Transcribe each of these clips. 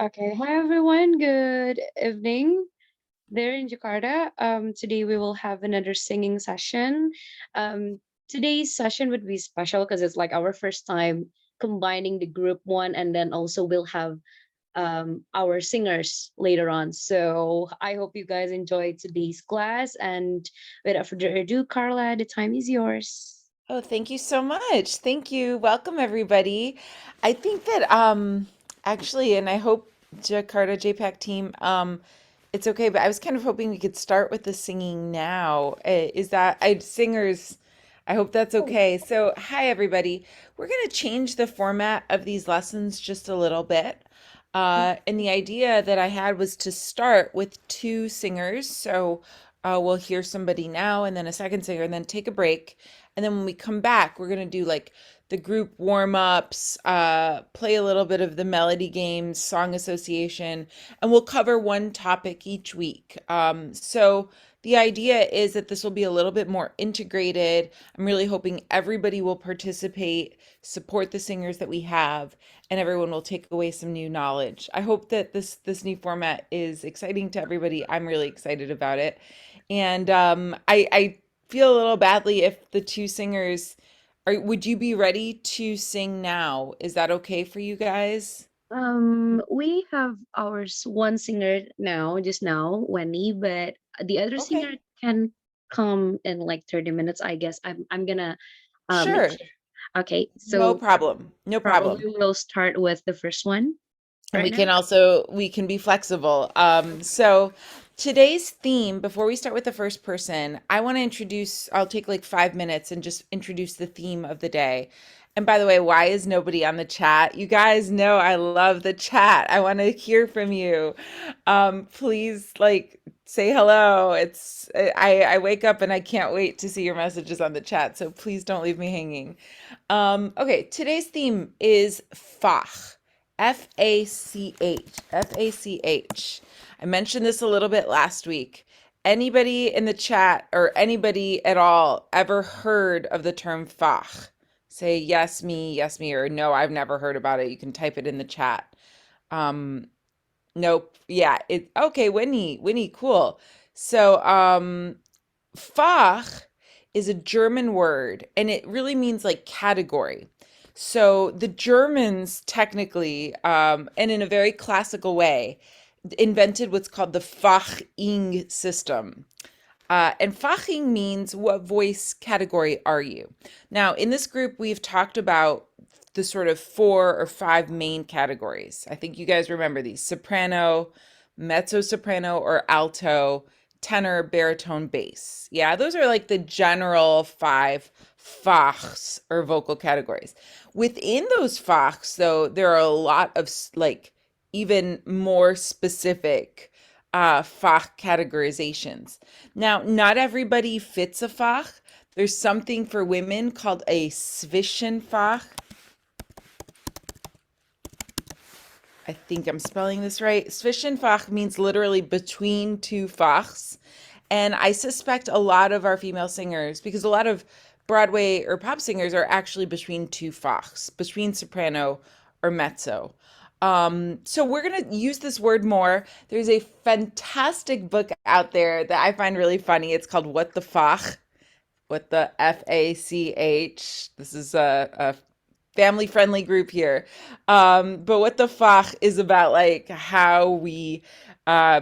Okay, hi everyone. Good evening there in Jakarta. Today we will have another singing session. Um, Today's session would be special because it's like our first time combining the group one, and then also we'll have our singers later on. So I hope you guys enjoyed today's class. And without further ado, Carla, the time is yours. Oh, thank you so much. Thank you. Welcome everybody. I think that actually, and I hope Jakarta JPAC team it's okay, but I was kind of hoping we could start with the singing now. Is that I singers I hope that's Oh, okay. So, hi everybody. We're going to change the format of these lessons just a little bit. And the idea that I had was to start with two singers. So we'll hear somebody now and then a second singer and then take a break. And then when we come back, we're going to do like the group warm ups, play a little bit of the melody games, song association, and we'll cover one topic each week. So the idea is that this will be a little bit more integrated. I'm really hoping everybody will participate, support the singers that we have, and everyone will take away some new knowledge. I hope that this new format is exciting to everybody. I'm really excited about it. And I feel a little badly if the two singers are would you be ready to sing now? Is that okay for you guys? we have one singer now, just now, Wendy, but the other singer Okay. can come in like 30 minutes, I guess. I'm gonna make Sure. sure. Okay, No so problem. No probably problem. we'll start with the first one And right we now. can also we can be flexible. So today's theme, before we start with the first person, I want to introduce, I'll take like 5 minutes and just introduce the theme of the day. And by the way, why is nobody on the chat? You guys know I love the chat. I want to hear from you. Please like say hello. I wake up and I can't wait to see your messages on the chat. So please don't leave me hanging. Okay, today's theme is Fach. Fach. Fach. I mentioned this a little bit last week. Anybody in the chat or anybody at all ever heard of the term Fach? Say yes, me, or no, I've never heard about it. You can type it in the chat. Um, nope. Yeah, it okay, Winnie, cool. So, Fach is a German word and it really means like category. So the Germans technically, and in a very classical way, invented what's called the Faching system. And Faching means what voice category are you? Now, in this group, we've talked about the sort of 4 or 5 main categories. I think you guys remember these: soprano, mezzo soprano or alto, tenor, baritone, bass. Yeah, those are like the general 5 Fachs or vocal categories. Within those Fachs, though, there are a lot of like even more specific Fach categorizations. Now, not everybody fits a Fach. There's something for women called a Zwischenfach. I think I'm spelling this right. Zwischenfach means literally between two Fachs. And I suspect a lot of our female singers, because a lot of Broadway or pop singers are actually between two Fachs, between soprano or mezzo. So we're going to use this word more. There's a fantastic book out there that I find really funny. It's called What the Fach, what the Fach. This is a family friendly group here. But what the Fach is about, like how we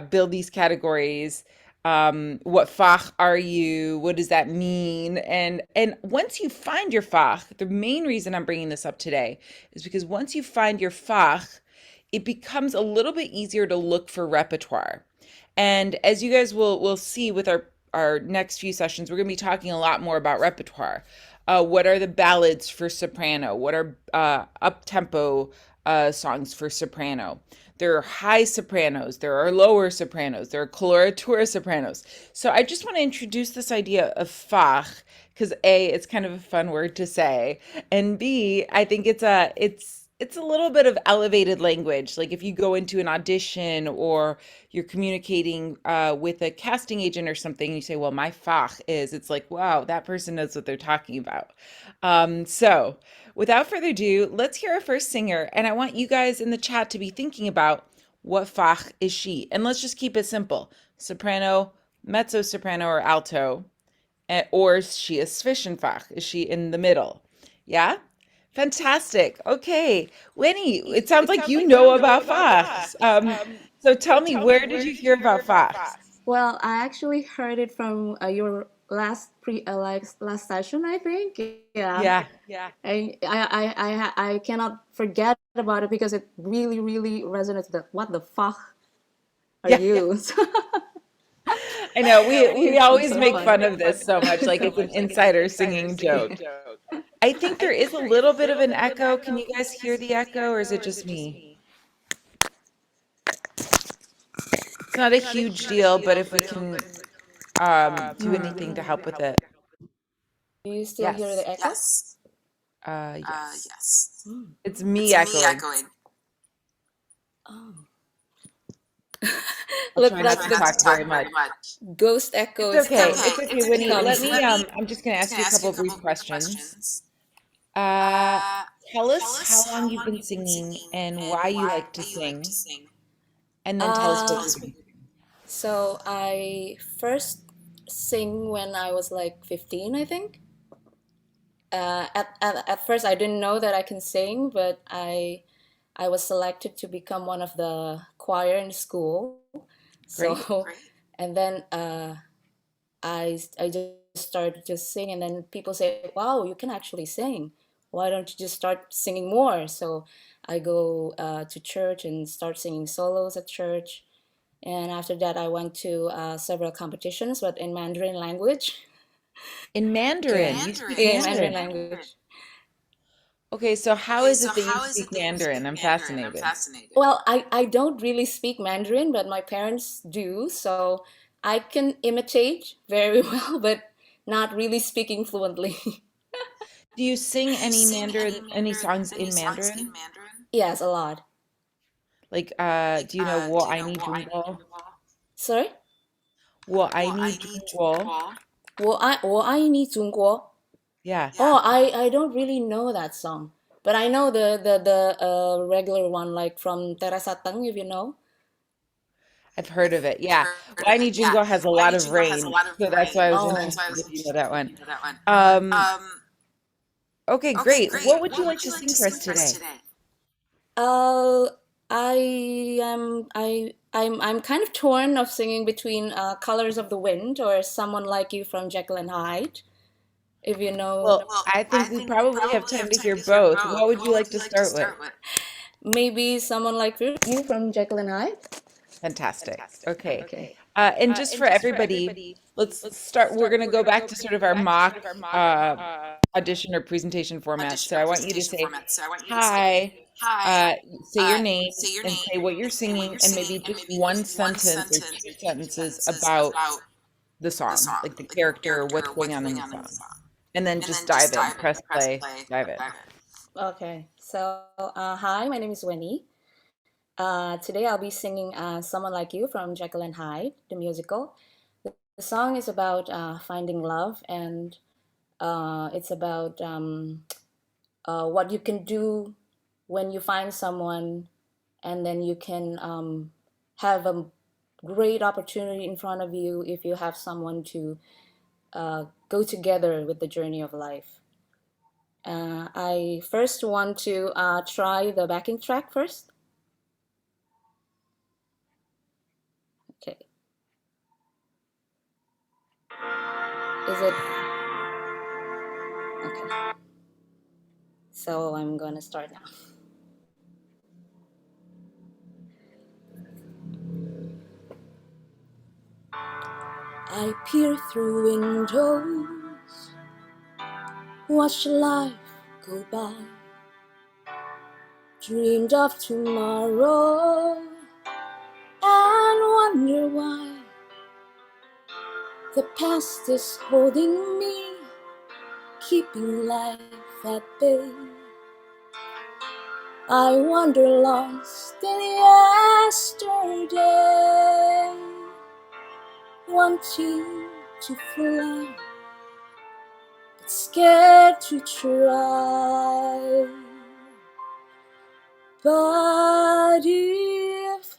build these categories. What Fach are you? What does that mean? And once you find your Fach, the main reason I'm bringing this up today is because once you find your Fach, it becomes a little bit easier to look for repertoire. And as you guys will see with our next few sessions, we're going to be talking a lot more about repertoire. What are the ballads for soprano? What are up tempo songs for soprano? There are high sopranos, there are lower sopranos, there are coloratura sopranos. So I just want to introduce this idea of Fach because A, it's kind of a fun word to say, and B, I think it's a little bit of elevated language. Like if you go into an audition or you're communicating with a casting agent or something, you say, well, my Fach is, it's like, wow, that person knows what they're talking about. So without further ado, let's hear our first singer. And I want you guys in the chat to be thinking about what Fach is she? And let's just keep it simple. Soprano, mezzo soprano, or alto. Or is she a Zwischenfach? Is she in the middle? Yeah? Fantastic. Okay. Winnie, it sounds like you know about Fachs. So tell me, where did you hear about Fachs? Well, I actually heard it from your last session, I think. Yeah, Yeah. I cannot forget about it because it really resonates. That what the fuck are Yeah. you? I know. We It's always so make fun fun. of this so much, like it's an insider singing joke. I think there is a little bit of an echo. Can you guys hear the echo, or is it just me? It's not a huge deal, but if we can do anything to help with it. Do you still hear Yes. the echo? Yes. Hmm. It's me echoing. Oh. I'll Look, try not that's to talk very much. the ghost echo It's is okay. coming. It's okay, Winnie. Let Comes. me I'm just gonna ask you a couple of brief questions. Uh Tell us how long you've been singing and why you like to sing, and then tell us what you're doing. So I first sing when I was like 15, I think. At first, I didn't know that I can sing, but I was selected to become one of the choir in school. So, Great. and then I just started to sing, and then people say, "Wow, you can actually sing. Why don't you just start singing more?" So I go to church and start singing solos at church. And after that, I went to several competitions, but in Mandarin language. In Yeah, Mandarin, you speak yeah, Mandarin Mandarin. language. Okay, so how is it that you speak Mandarin? I'm fascinated. Well, I don't really speak Mandarin, but my parents do, so I can imitate very well, but not really speaking fluently. Do you sing any Mandarin, any songs in Mandarin? Yes, a lot. Like, do you know "我爱你中国"? Sorry? 我爱你中国. 我爱你中国. Yeah. Oh, I don't really know that song, but I know the regular one, like from Terasa Teng, if you know. I've heard of it. Yeah. Waini Jingo has a lot of rain, so that's why I was Oh. interested if you know that one. Um, okay, great. What would you like to sing for us today? Uh, I'm kind of torn of singing between "Colors of the Wind" or "Someone Like You" from Jekyll and Hyde. If you know, Well, I think we probably have time to hear both. What would you like to start with? maybe "Someone Like You" from Jekyll and Hyde. Fantastic. Okay. Okay. And just for everybody, let's start. We're going to go back to sort of our mock audition or presentation format. So I want you to say, hi, uh, say your name and say what you're singing, and maybe just one sentence or two sentences about the song, like the character, what's going on in the song. And then just dive in, press play, dive in. Okay. So, hi, my name is Winnie. Today I'll be singing "Someone Like You" from Jekyll and Hyde, the musical. The song is about finding love, and it's about what you can do when you find someone, and then you can have a great opportunity in front of you if you have someone to go together with the journey of life. I first want to try the backing track first. Okay, is it okay? So I'm gonna start now. I peer through windows, watch life go by, dreamed of tomorrow, and wonder why the past is holding me, keeping life at bay. I wander lost in yesterday, wanting to fly, but scared to try. But if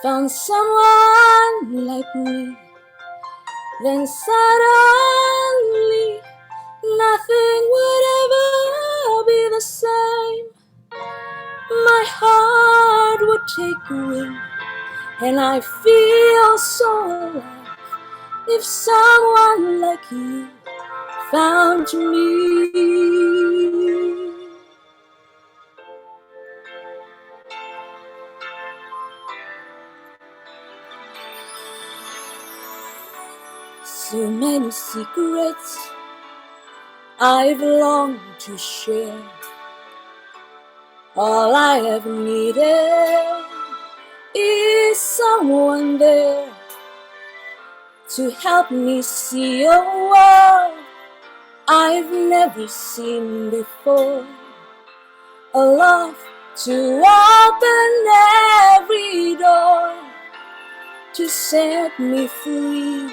found someone like me, then suddenly nothing would ever be the same. My heart would take wing, and I feel so alive if someone like you found me. So many secrets I've longed to share. All I have needed is someone there to help me see a world I've never seen before. A love to open every door, to set me free,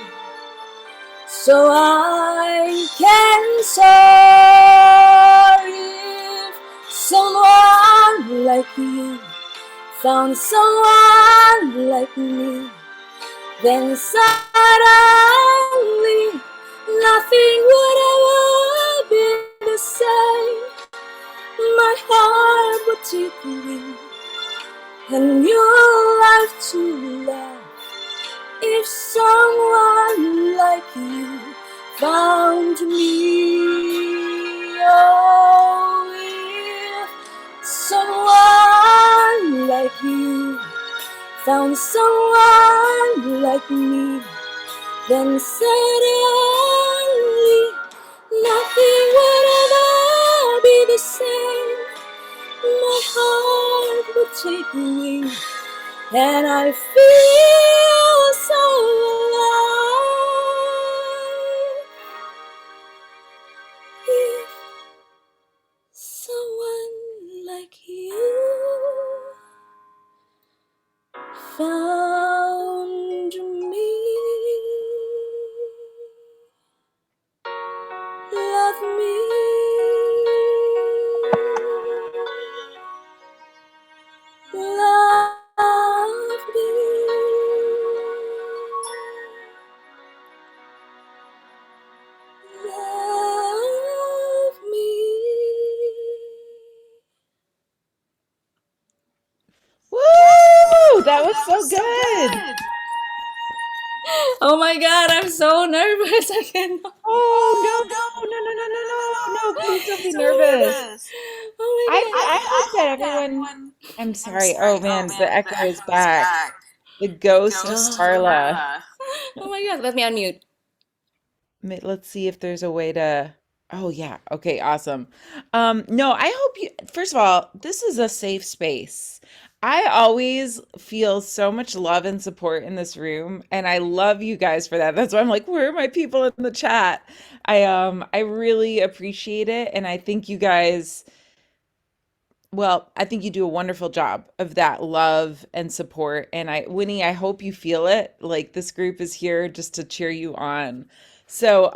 so I can soar. If someone like you found someone like me, then suddenly nothing would ever be the same. My heart would take wing, a new life to love, if someone like you found me. Oh, if someone like you found someone like me, then suddenly nothing would ever be the same. My heart would take wing, and I feel so alive if someone like you found me. Love me. Love me. Love me. Woo! That was so good. Oh my God, I'm so nervous. I cannot. Oh no! Please don't be nervous. Oh my God. I hope that everyone. I'm sorry. Oh man, the echo is back. The ghost of Carla. Oh my God, let me unmute. Let's see if there's a way to. Oh yeah. Okay, awesome. No, I hope you first of all, this is a safe space. I always feel so much love and support in this room, and I love you guys for that. That's why I'm like, where are my people in the chat? I really appreciate it, and I think you guys, well, I think you do a wonderful job of that love and support. And Winnie, I hope you feel it. Like this group is here just to cheer you on. So,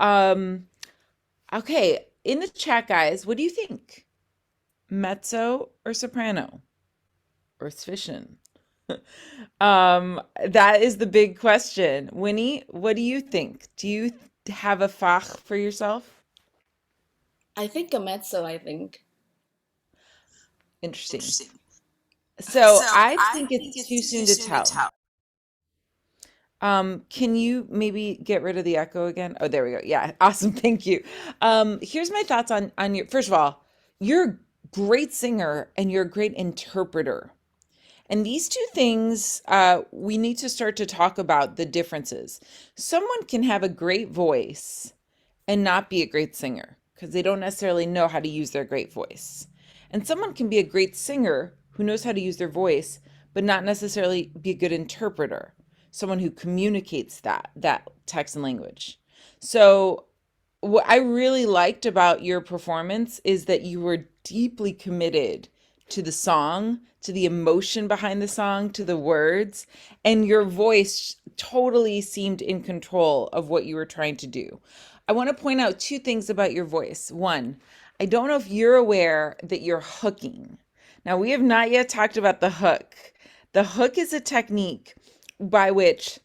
okay, in the chat, guys, what do you think? Mezzo or soprano or sfission? That is the big question. Winnie, what do you think? Do you have a fach for yourself? I think a mezzo, I think. Interesting. So I think it's too soon to tell. Can you maybe get rid of the echo again? Oh, there we go. Yeah, awesome. Thank you. Here's my thoughts on your, first of all, you're a great singer and you're a great interpreter. And these two things, we need to start to talk about the differences. Someone can have a great voice and not be a great singer because they don't necessarily know how to use their great voice. And someone can be a great singer who knows how to use their voice, but not necessarily be a good interpreter, someone who communicates that text and language. So what I really liked about your performance is that you were deeply committed to the song, to the emotion behind the song, to the words, and your voice totally seemed in control of what you were trying to do. I want to point out two things about your voice. One, I don't know if you're aware that you're hooking. Now, we have not yet talked about the hook. The hook is a technique by which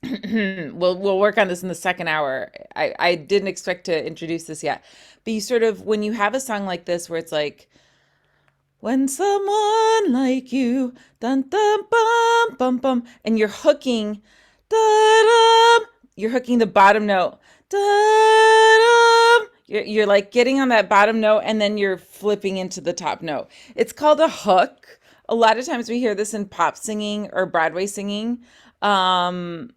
we'll work on this in the second hour. I didn't expect to introduce this yet, but you sort of, when you have a song like this where it's like, when someone like you, dun dun bum bum bum, and you're hooking the bottom note, da dum. You're like getting on that bottom note, and then you're flipping into the top note. It's called a hook. A lot of times we hear this in pop singing or Broadway singing. Um,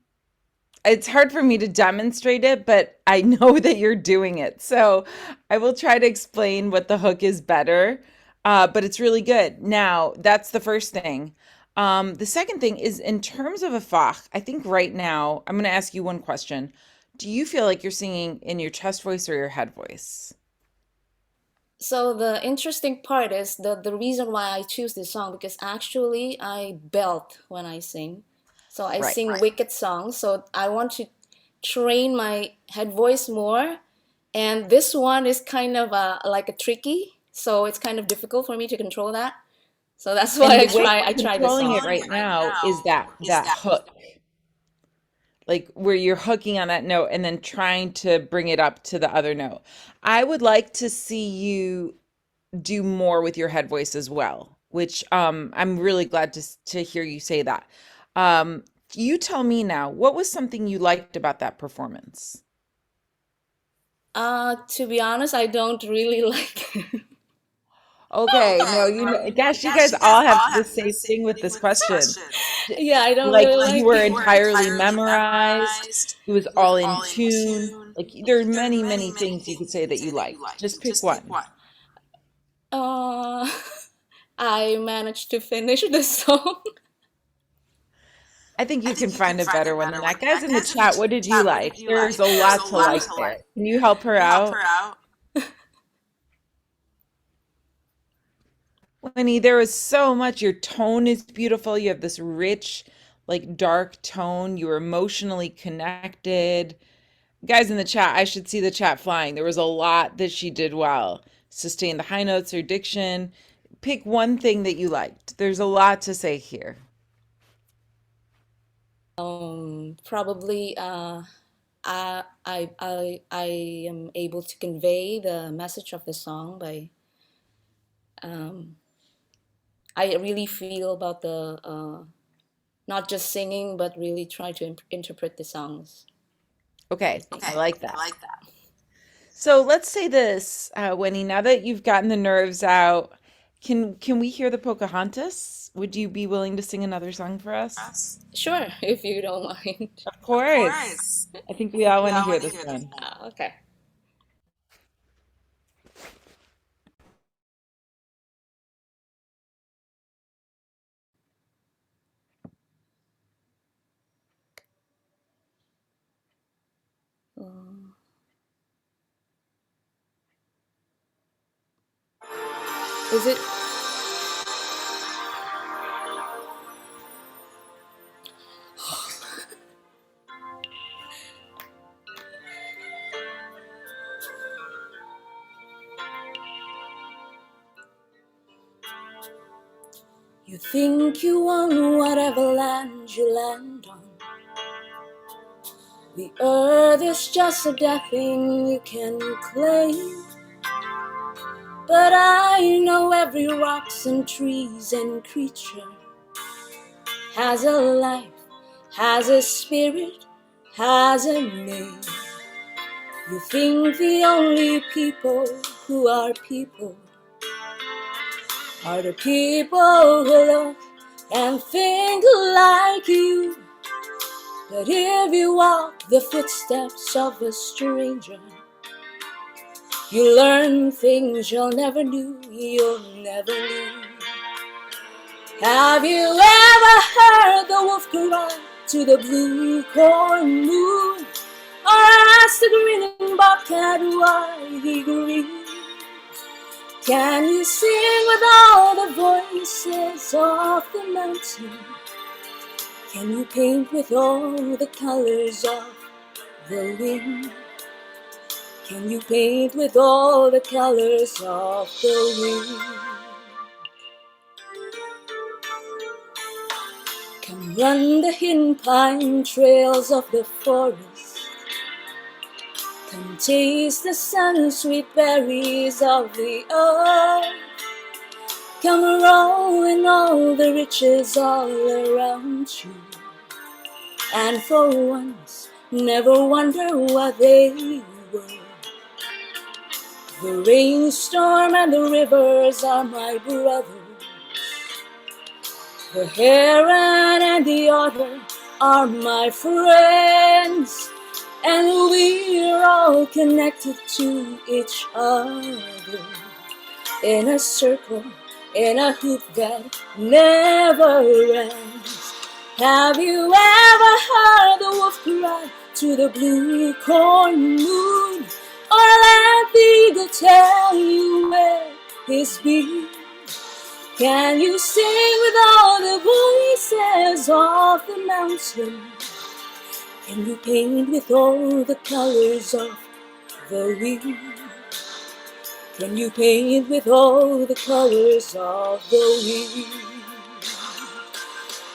it's hard for me to demonstrate it, but I know that you're doing it. So I will try to explain what the hook is better, but it's really good. Now, that's the first thing. The second thing is, in terms of a fach, I think right now, I'm going to ask you one question. Do you feel like you're singing in your chest voice or your head voice? So the interesting part is the reason why I choose this song, because actually I belt when I sing. So I Right. sing wicked songs. So I want to train my head voice more. And this one is kind of like a tricky. So it's kind of difficult for me to control that. So that's why And the I way try you're this controlling song. it right now is that hook, like where you're hooking on that note and then trying to bring it up to the other note. I would like to see you do more with your head voice as well, which I'm really glad to hear you say that. You tell me now, what was something you liked about that performance? To be honest, I don't really like it. Okay, no, gosh, you guys all have the same thing with this question. Yeah, I don't Like really you like were it. entirely memorized, it was all in tune. Like there are many, many things you could say that you liked. Just pick one. Uh, I managed to finish the song. I think you can find a better one than that. Guys in the chat, what did you like? There's a lot to like there. Can you help her out? Winnie, there was so much. Your tone is beautiful. You have this rich, like dark tone. You were emotionally connected. Guys in the chat, I should see the chat flying. There was a lot that she did well. Sustain the high notes, her diction. Pick one thing that you liked. There's a lot to say here. Probably I am able to convey the message of the song by I really feel about the not just singing but really try to interpret the songs. Okay, I like that. So let's say this, Winnie. Now that you've gotten the nerves out, can we hear the Pocahontas? Would you be willing to sing another song for us? Sure, if you don't mind. Of course. I think we all want to hear this one. Okay. Is it? You think you own whatever land you land on. The earth is just a dead thing you can claim. But I know every rocks and trees and creature has a life, has a spirit, has a name. You think the only people who are people are the people who look and think like you. But if you walk the footsteps of a stranger, you learn things you'll never knew, you'll never knew. Have you ever heard the wolf cry to the blue corn moon? Or asked the grinning bobcat why he grieves? Can you sing with all the voices of the mountain? Can you paint with all the colors of the wind? Can you paint with all the colors of the wind? Come Run the hidden pine trails of the forest. Come taste the sun-sweet berries of the earth. Come roll in all the riches all around you. And for once, never wonder what they were. The rainstorm and the rivers are my brothers. The heron and the otter are my friends, and we're all connected to each other in a circle, in a hoop that never ends. Have you ever heard the wolf cry to the blue corn moon, or let the eagle tell you where he's been? Can you sing with all the voices of the mountain? Can you paint with all the colors of the wind? Can you paint with all the colors of the wind?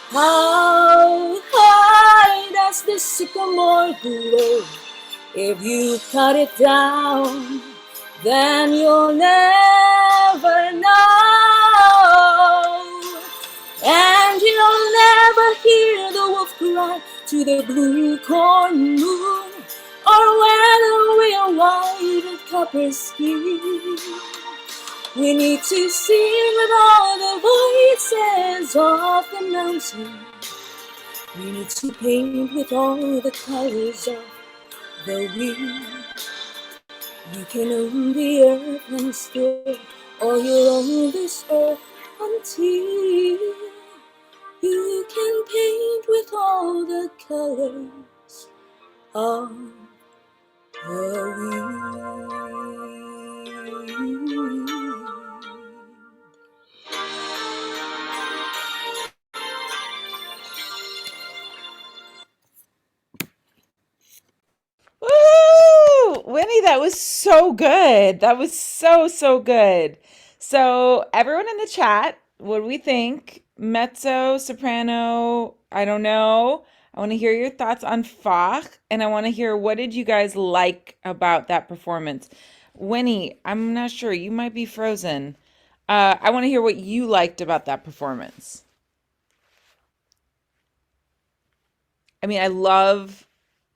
How high does the sycamore grow? If you cut it down, then you'll never know. And you'll never hear the wolf cry to the blue corn moon, or whether we are white or copper skin. We need to sing with all the voices of the mountain. We need to paint with all the colors of the wind. You can own the earth and still, or you'll own this earth until you can paint with all the colors of the wind. Woo! Winnie, that was so good. That was so good. So, everyone in the chat, what do we think? Mezzo, soprano, I don't know. I want to hear your thoughts on Fach, and I want to hear what did you guys like about that performance? Winnie, I'm not sure. You might be frozen. I want to hear what you liked about that performance. I mean, I love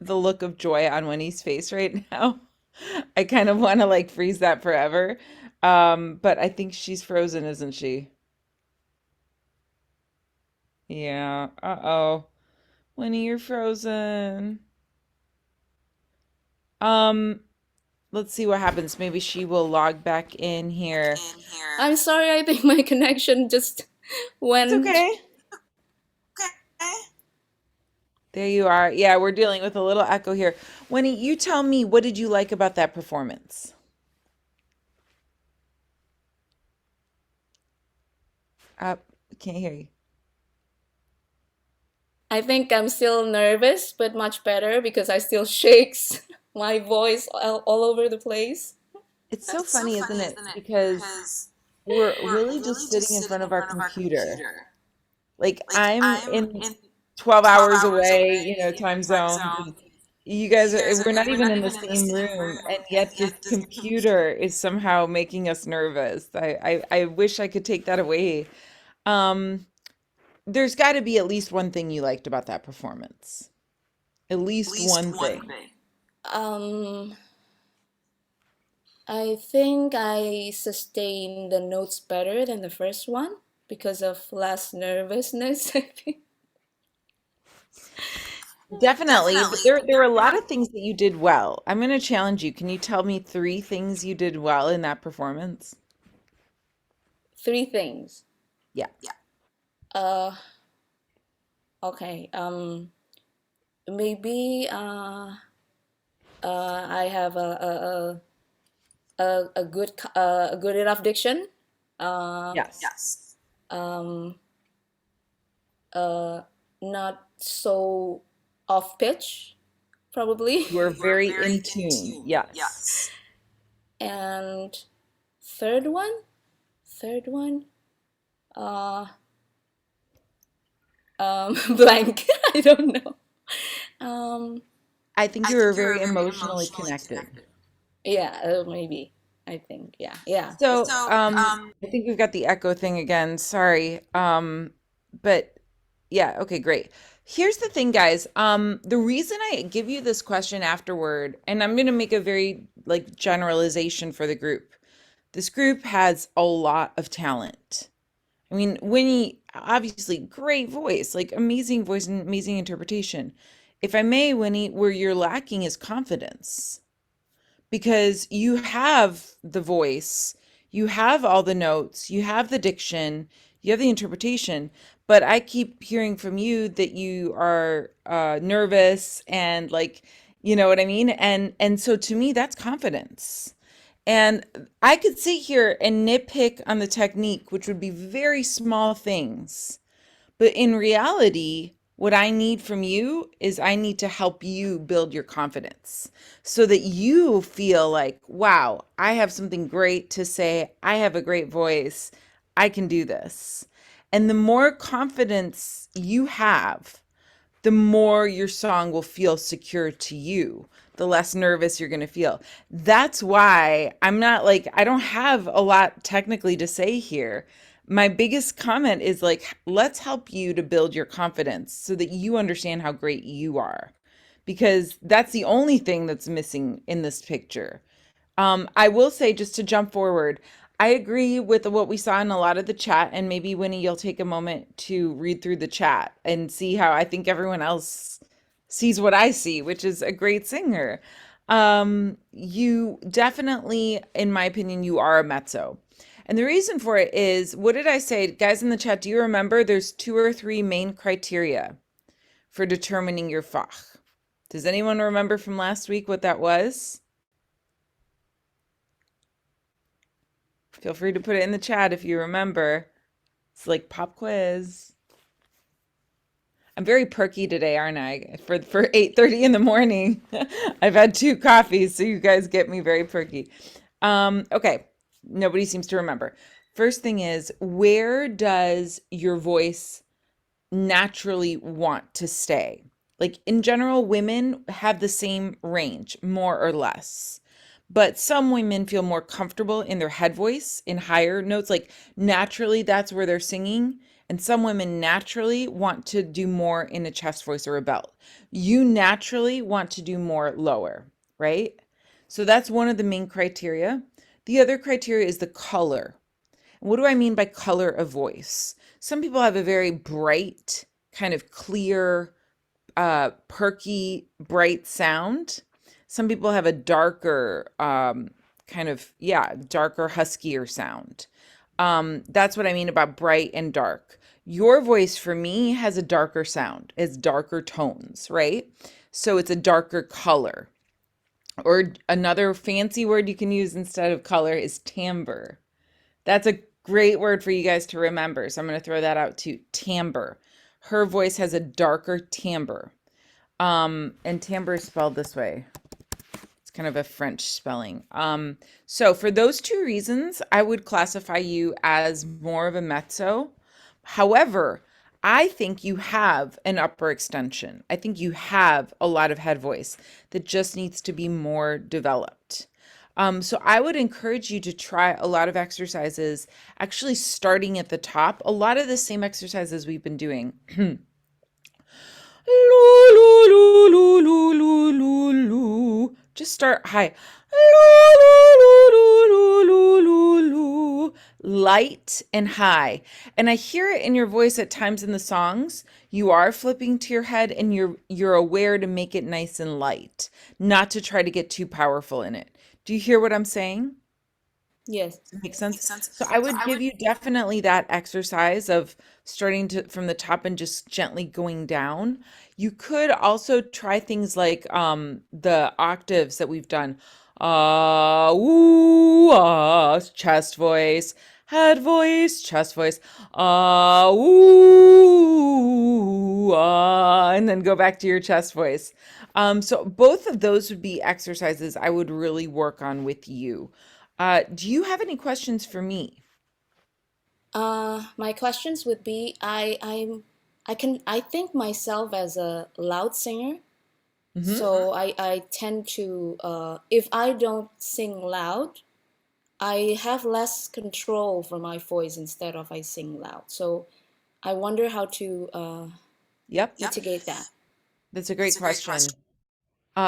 the look of joy on Winnie's face right now. I kind of want to like freeze that forever. But I think she's frozen, isn't she? Yeah. Uh-oh. Winnie, you're frozen. Um, let's see what happens. Maybe she will log back in here. I'm sorry, I think my connection just It's went. okay. There you are. Yeah, we're dealing with a little echo here. Winnie, you tell me, what did you like about that performance? Can't hear you. I think I'm still nervous, but much better because I still shakes my voice all over the place. It's so funny, isn't it? Because we're really just sitting in front of our computer. Like I'm in 12 hours away, time zones. And you guys we're not even in the same room, and yet this computer is somehow making us nervous. I wish I could take that away. Um, there's got to be at least one thing you liked about that performance. At least one thing. Um, I think I sustained the notes better than the first one because of less nervousness, I think. Definitely, but there were a lot of things that you did well. I'm going to challenge you. Can you tell me three things you did well in that performance? Three things. Yeah. Uh, okay. Maybe I have a good enough diction. Yes. Um, not so off pitch, probably. You were very in tune. Yes. And third one, uh, Blank. I don't know. Um, I think you were very emotionally connected. yeah, maybe. I think. Yeah. Yeah. So, I think we've got the echo thing again. Sorry. But yeah, okay, great. Here's the thing, guys. The reason I give you this question afterward, and I'm gonna make a very like generalization for the group. This group has a lot of talent. I mean, Winnie, obviously, great voice, like amazing voice and amazing interpretation. If I may, Winnie, where you're lacking is confidence because you have the voice, you have all the notes, you have the diction, you have the interpretation, but I keep hearing from you that you are nervous and like, you know what I mean? And so to me, that's confidence. And I could sit here and nitpick on the technique, which would be very small things. But in reality, what I need from you is I need to help you build your confidence so that you feel like, wow, I have something great to say. I have a great voice. I can do this. And the more confidence you have, the more your song will feel secure to you, the less nervous you're going to feel. That's why I'm not like, I don't have a lot technically to say here. My biggest comment is like, let's help you to build your confidence so that you understand how great you are, because that's the only thing that's missing in this picture. I will say, just to jump forward, I agree with what we saw in a lot of the chat, and maybe Winnie, you'll take a moment to read through the chat and see how I think everyone else sees what I see, which is a great singer. You definitely, in my opinion, you are a mezzo. And the reason for it is, what did I say? Guys in the chat, do you remember there's 2 or 3 main criteria for determining your fach? Does anyone remember from last week what that was? Feel free to put it in the chat if you remember. It's like pop quiz. I'm very perky today, aren't I? For 8:30 in the morning. I've had 2 coffees, so you guys get me very perky. Okay. Nobody seems to remember. First thing is, where does your voice naturally want to stay? Like in general, women have the same range, more or less. But some women feel more comfortable in their head voice in higher notes. Like naturally, that's where they're singing. And some women naturally want to do more in a chest voice or a belt. You naturally want to do more lower, right? So that's one of the main criteria. The other criteria is the color. What do I mean by color of voice? Some people have a very bright, kind of clear, perky, bright sound. Some people have a darker, kind of, yeah, darker, huskier sound. That's what I mean about bright and dark. Your voice for me has a darker sound, it's darker tones, right? So it's a darker color. Or another fancy word you can use instead of color is timbre. That's a great word for you guys to remember. So I'm going to throw that out too. Timbre. Her voice has a darker timbre. And timbre is spelled this way. It's kind of a French spelling. So for those 2 reasons, I would classify you as more of a mezzo. However, I think you have an upper extension. I think you have a lot of head voice that just needs to be more developed. So I would encourage you to try a lot of exercises, actually starting at the top, a lot of the same exercises we've been doing. Just start high. Light and high. And I hear it in your voice at times in the songs. You are flipping to your head and you're aware to make it nice and light, not to try to get too powerful in it. Do you hear what I'm saying? Yes. Makes sense. So I would give you definitely that exercise of starting to from the top and just gently going down. You could also try things like the octaves that we've done. Ooh, chest voice, head voice, chest voice. Ooh, and then go back to your chest voice. So both of those would be exercises I would really work on with you. Do you have any questions for me? My questions would be, I think myself as a loud singer. Mm-hmm. So I tend to, if I don't sing loud, I have less control for my voice instead of I sing loud. So I wonder how to Yep. mitigate that. That's a great question.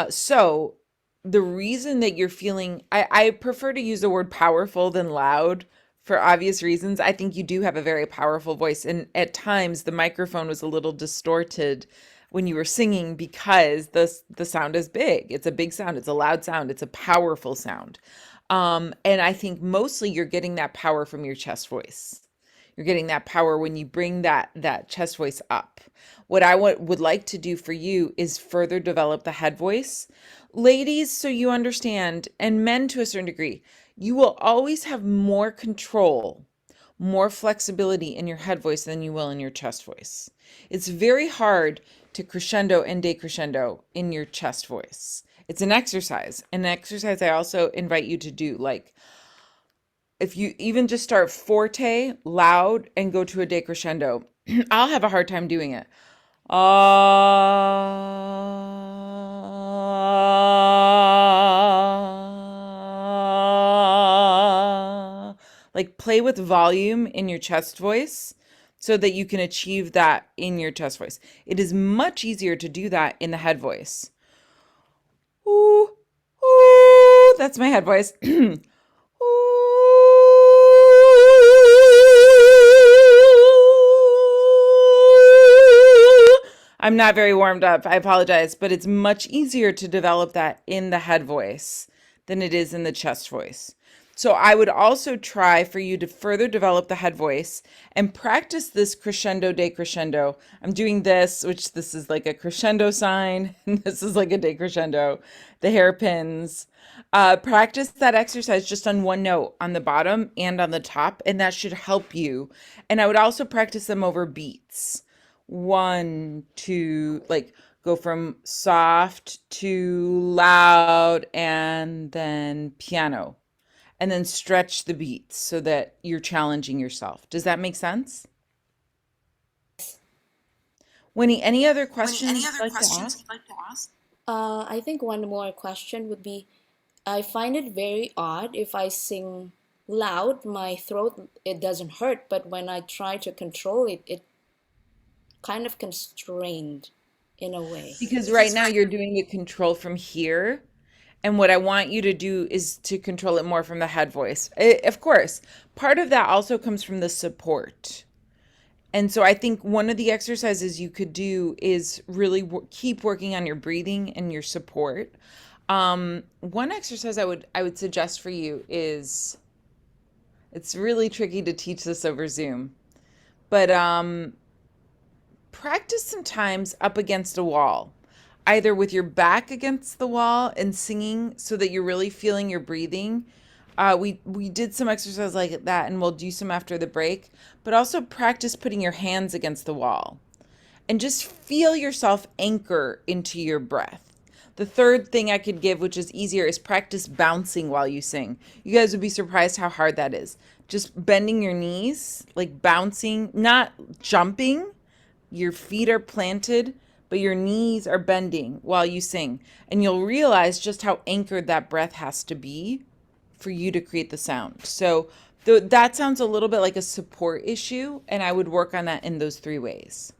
So the reason that you're feeling, I prefer to use the word powerful than loud for obvious reasons. I think you do have a very powerful voice. And at times the microphone was a little distorted when you were singing because the sound is big. It's a big sound. It's a loud sound. It's a powerful sound. And I think mostly you're getting that power from your chest voice. You're getting that power when you bring that chest voice up. What I would like to do for you is further develop the head voice. Ladies, so you understand, and men to a certain degree, you will always have more control, more flexibility in your head voice than you will in your chest voice. It's very hard to crescendo and decrescendo in your chest voice. It's an exercise I also invite you to do. Like if you even just start forte, loud, and go to a decrescendo, I'll have a hard time doing it. Like play with volume in your chest voice so that you can achieve that in your chest voice. It is much easier to do that in the head voice. Ooh, ooh, that's my head voice. I'm not very warmed up. I apologize, but it's much easier to develop that in the head voice than it is in the chest voice. So I would also try for you to further develop the head voice and practice this crescendo decrescendo. I'm doing this, which this is like a crescendo sign, and this is like a decrescendo, the hairpins. Practice that exercise just on one note on the bottom and on the top, and that should help you. And I would also practice them over beats. One, two, like go from soft to loud and then piano and then stretch the beats so that you're challenging yourself. Does that make sense? Winnie, any other questions you'd like to ask? I think one more question would be, I find it very odd if I sing loud, my throat, it doesn't hurt, but when I try to control it, it kind of constrained in a way. Because right now you're doing the control from here. And what I want you to do is to control it more from the head voice. Of course, part of that also comes from the support. And so I think one of the exercises you could do is really keep working on your breathing and your support. One exercise I would suggest for you is it's really tricky to teach this over Zoom, but practice sometimes up against a wall, either with your back against the wall and singing so that you're really feeling your breathing. We did some exercise like that, and we'll do some after the break. But also practice putting your hands against the wall and just feel yourself anchor into your breath. The third thing I could give, which is easier, is practice bouncing while you sing. You guys would be surprised how hard that is. Just bending your knees, like bouncing, not jumping. Your feet are planted, but your knees are bending while you sing. And you'll realize just how anchored that breath has to be for you to create the sound. So that sounds a little bit like a support issue, and I would work on that in those three ways.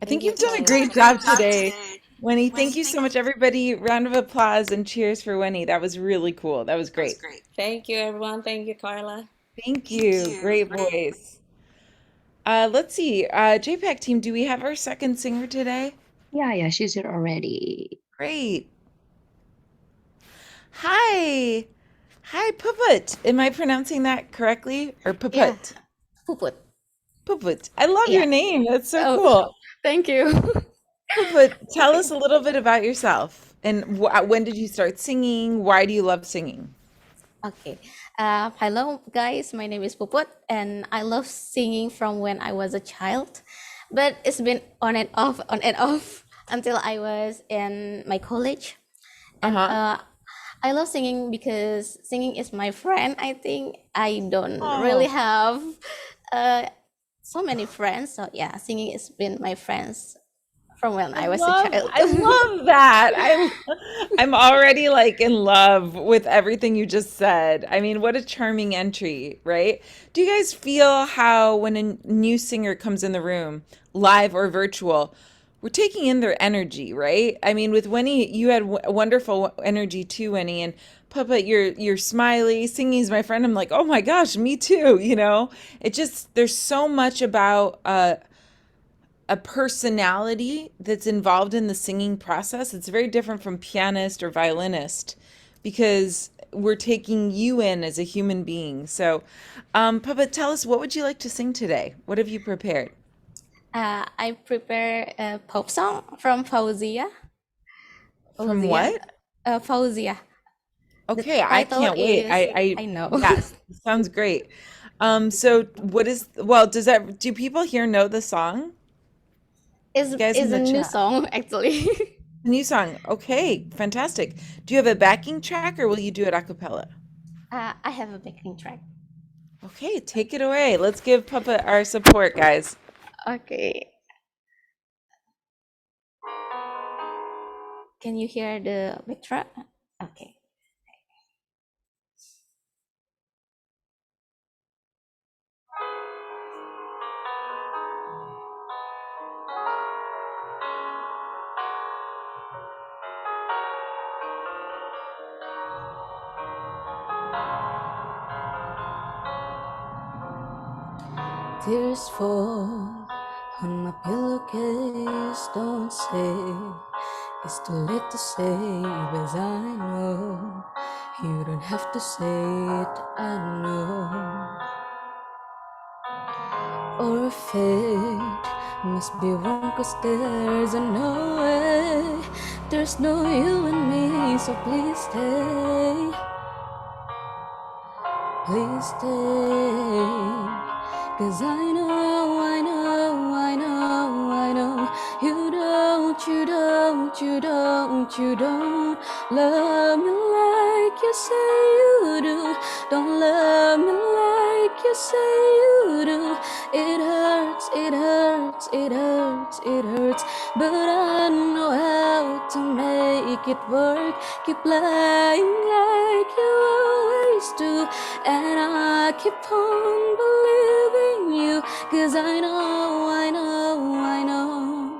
I think Thank you, you've done a Carla. great job today. Winnie, thank you so much, everybody. Round of applause and cheers for Winnie. That was really cool. That was great. Thank you, everyone. Thank you, Carla. Thank you. Great voice. Let's see. JPAC team, do we have our second singer today? Yeah, she's here already. Great. Hi. Hi, Puput. Am I pronouncing that correctly? Or Puput? Yeah, Puput. Puput. I love Yeah. your name. That's so Oh. cool. Thank you. Puput, tell us a little bit about yourself. And when did you start singing? Why do you love singing? Okay. Hello, guys. My name is Puput, and I love singing from when I was a child, but it's been on and off until I was in my college. And I love singing because singing is my friend. I think I don't really have so many friends. So yeah, singing has been my friends from when I I was a love child. I love that. I'm already like in love with everything you just said. I mean, what a charming entry, right? Do you guys feel how when a new singer comes in the room, live or virtual, we're taking in their energy, right? I mean, with Winnie, you had wonderful energy too, Winnie, and Papa, you're smiley. Singing's my friend. I'm like, oh my gosh, me too. It just there's so much about a personality that's involved in the singing process. It's very different from pianist or violinist because we're taking you in as a human being. So, Papa, tell us, what would you like to sing today? What have you prepared? I prepare a pop song from Fauzia. From Fauzia. what? Fauzia. The Okay, I title can't wait. is I know. Yes, sounds great. So what is, well, do people here know the song? Is You guys in is a the new chat. song actually. New song. Okay, fantastic. Do you have a backing track or will you do it a cappella? I have a backing track. Okay, take it away. Let's give Papa our support, guys. Okay. Can you hear the backtrack? Okay. Tears fall on my pillowcase. Don't say it's too late to say, but I know you don't have to say it. I know. Or fate must be wrong, 'cause there's no way. There's no you and me, so please stay. Please stay, 'cause I know, you don't love me like you say you do. Don't love me like you say you do. It hurts, it hurts, it hurts, it hurts, but I know how to make it work. Keep lying like you always do, and I keep on believing you, 'cause I know, I know.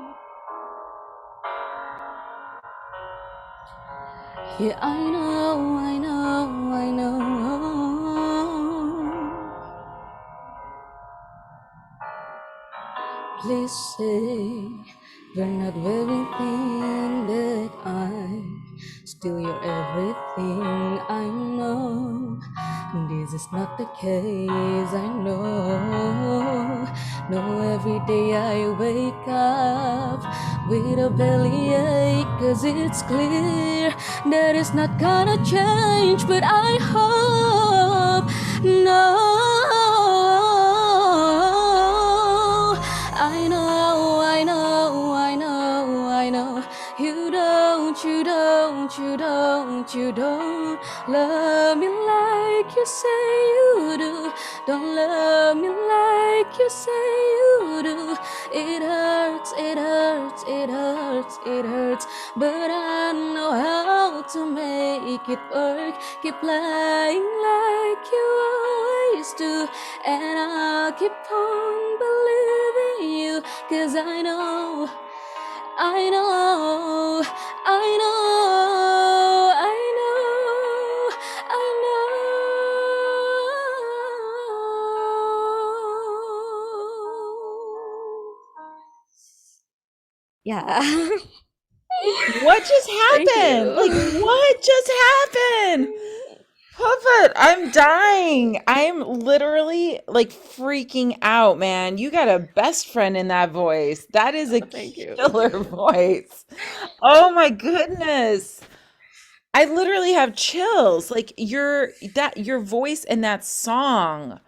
Yeah, I know, I know. Please say you're not very thin, that I'm still your everything. I know this is not the case. I know. No, every day I wake up with a bellyache, 'cause it's clear that it's not gonna change. But I hope, no, I know, I know. You don't love me like you say you do. Don't love me like you say you do. It hurts, it hurts, it hurts, it hurts, but I know how to make it work. Keep lying like you always do, and I'll keep on believing you, 'cause I know, I know, I know, I know, I know. Yeah. What just Thank happened? Like, you. what just happened? Puppet, I'm dying. I'm literally like freaking out, man. You got a best friend in that voice. That is a Thank you. killer voice. Oh my goodness. I literally have chills. Like your voice and that song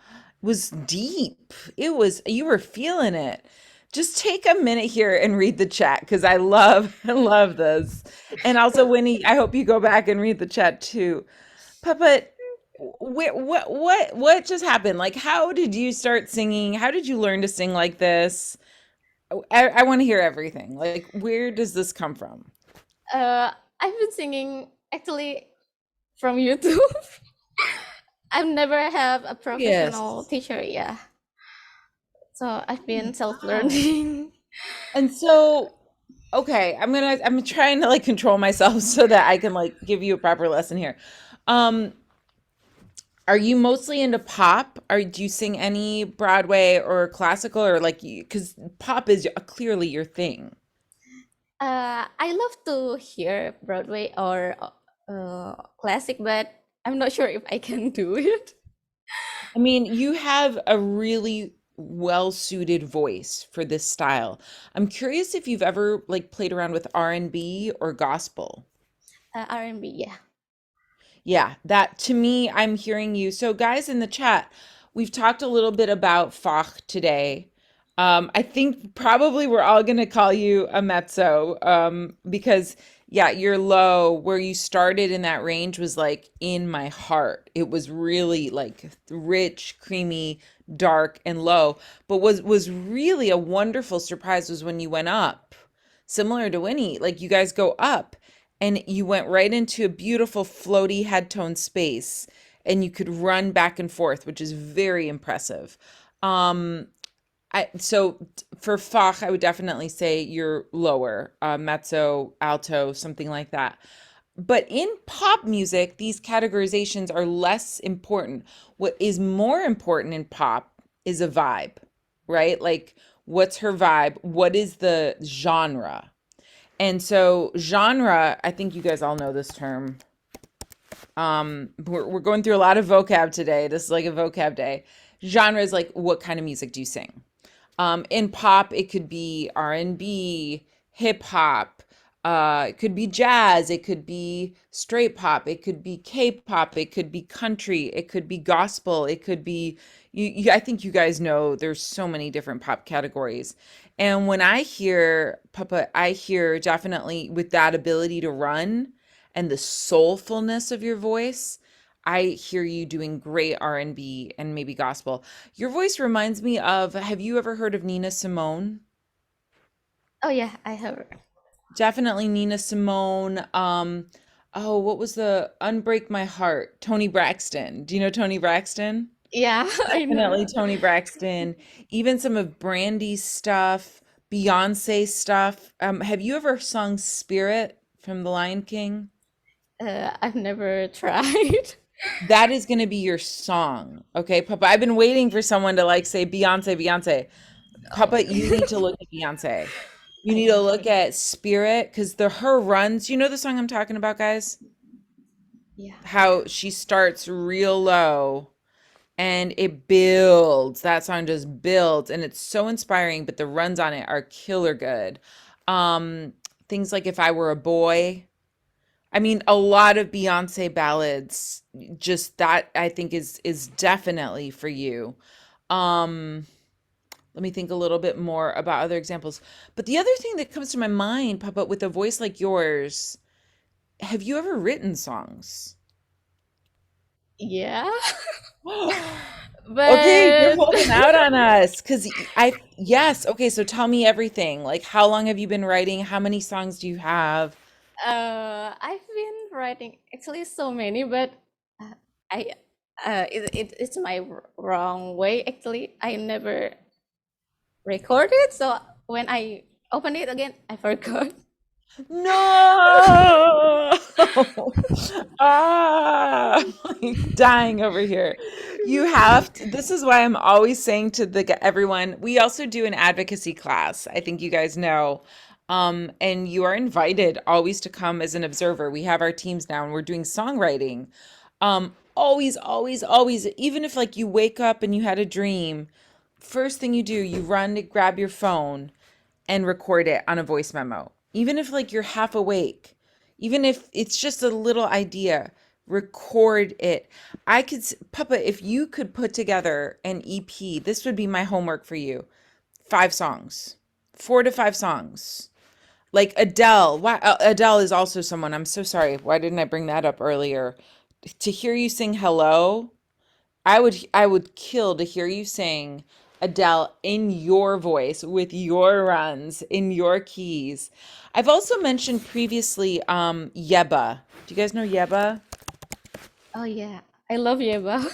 was deep. You were feeling it. Just take a minute here and read the chat because I love I love this. And also Winnie, I hope you go back and read the chat too. Puppet, What just happened? Like, how did you start singing? How did you learn to sing like this? I want to hear everything. Like, where does this come from? I've been singing actually from YouTube. I've never have a professional Yes. teacher, yeah. So I've Oh my been God. self-learning. And so, okay, I'm trying to like control myself so that I can like give you a proper lesson here. Um, are you mostly into pop? Or do you sing any Broadway or classical or like you, because pop is clearly your thing. I love to hear Broadway or classic, but I'm not sure if I can do it. I mean, you have a really well-suited voice for this style. I'm curious if you've ever like played around with R&B or gospel. R&B, yeah. Yeah, that to me, I'm hearing you. So, guys in the chat, we've talked a little bit about Fach today. I think probably we're all going to call you a mezzo because, yeah, your low where you started in that range was like in my heart. It was really like rich, creamy, dark, and low. But was really a wonderful surprise was when you went up, similar to Winnie. Like you guys go up and you went right into a beautiful floaty head tone space and you could run back and forth, which is very impressive. um for Fach, I would definitely say you're lower, mezzo, alto, something like that. But in pop music, these categorizations are less important. What is more important in pop is a vibe, right? Like, what's her vibe? What is the genre? And so genre, I think you guys all know this term. We're going through a lot of vocab today. This is like a vocab day. Genre is like what kind of music do you sing? In pop, it could be R&B, hip hop, it could be jazz, it could be straight pop, it could be K-pop, it could be country, it could be gospel, it could be I think you guys know there's so many different pop categories. And when I hear Papa, I hear definitely with that ability to run and the soulfulness of your voice, I hear you doing great R&B and maybe gospel. Your voice reminds me of, have you ever heard of Nina Simone? Oh yeah, I have. Definitely Nina Simone. Oh, what was the Unbreak My Heart? Tony Braxton. Do you know Tony Braxton? Yeah, I know. Definitely Tony Braxton. Even some of Brandy's stuff, Beyonce stuff. Have you ever sung Spirit from The Lion King? I've never tried. That is going to be your song. Okay, Papa. I've been waiting for someone to like say Beyonce, Beyonce. Oh, Papa, you need to look at Beyonce. You need to I look at Spirit because the her runs, you know the song I'm talking about, guys? yeah. How she starts real low and it builds. That song just builds and it's so inspiring, but the runs on it are killer good. Um, things like If I Were a Boy. I mean, a lot of Beyonce ballads, just that I think is definitely for you. Um, Let me think a little bit more about other examples. But the other thing that comes to my mind, Papa, with a voice like yours, have you ever written songs? Yeah. Okay, you're But holding out on us because yes. Okay, so tell me everything. Like, how long have you been writing? How many songs do you have? I've been writing actually so many, but uh, I it's my wrong way. Actually, I never recorded, so when I open it again, I forgot. No! Ah, I'm dying over here. You have to, this is why I'm always saying to everyone, we also do an advocacy class. I think you guys know. And you are invited always to come as an observer. We have our teams now and we're doing songwriting. Always, always, always, even if like you wake up and you had a dream, first thing you do, you run to grab your phone and record it on a voice memo. Even if like you're half awake, even if it's just a little idea, record it. Papa, if you could put together an EP, this would be my homework for you. 5 songs, 4 to 5 songs. Like Adele. Why Adele is also someone. I'm so sorry. Why didn't I bring that up earlier? to hear you sing Hello, I would kill to hear you sing Adele in your voice with your runs in your keys. I've also mentioned previously Yeba. Do you guys know Yeba? Oh yeah, I love Yeba.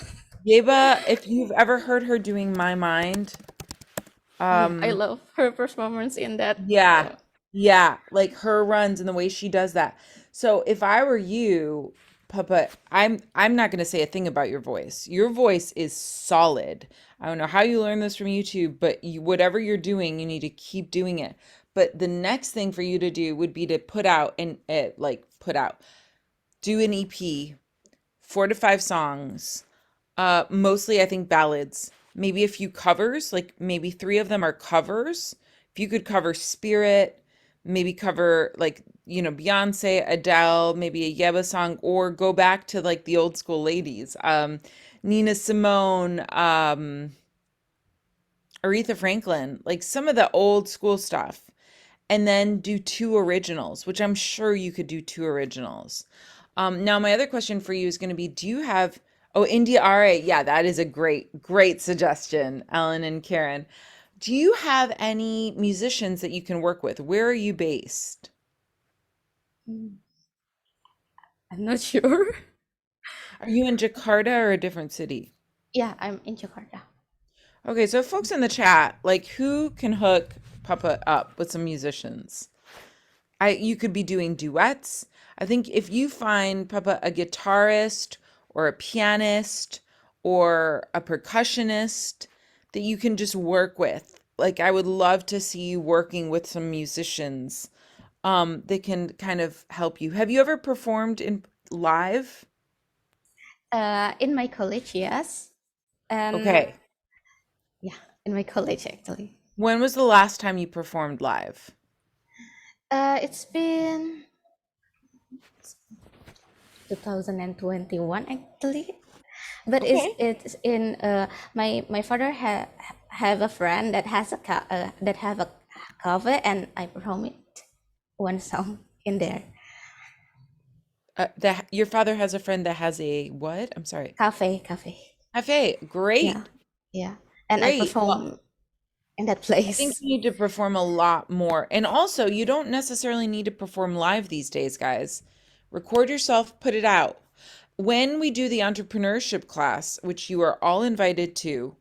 Yeba, if you've ever heard her doing My Mind, Oh yeah, I um love her performance in that. yeah. Yeah, like her runs and the way she does that. So if I were you, Papa, I'm not going to say a thing about your voice. Your voice is solid. I don't know how you learned this from YouTube, but whatever you're doing, you need to keep doing it. But the next thing for you to do would be to put out and do an EP, 4 to 5 songs, mostly I think ballads. Maybe a few covers, like maybe 3 of them are covers. If you could cover Spirit, maybe cover like, Beyonce, Adele, maybe a Yeba song, or go back to like the old school ladies. Nina Simone, Aretha Franklin, like some of the old school stuff. And then do 2 originals, which I'm sure you could do 2 originals. Now, my other question for you is going to be, do you have, oh, India RA. Yeah, that is a great, great suggestion, Ellen and Karen. Do you have any musicians that you can work with? Where are you based? Mm, I'm not sure. Are you in Jakarta or a different city? Yeah, I'm in Jakarta. Okay, so folks in the chat, like who can hook Papa up with some musicians? You could be doing duets. I think if you find Papa a guitarist or a pianist or a percussionist that you can just work with, like I would love to see you working with some musicians that can kind of help you. Have you ever performed in live? In my college, yes, and Okay. yeah, in my college actually. When was the last time you performed live? It's been 2021 actually, but Okay. it's in my father have a friend that has that have a cover, and I perform it one song in there. That your father has a friend that has a what? I'm sorry. Cafe. Cafe. Yeah, Great. yeah, and I Great. Well, perform in that I think place. you need to perform a lot more. And also, you don't necessarily need to perform live these days, guys. Record yourself, put it out. When we do the entrepreneurship class, which you are all invited to,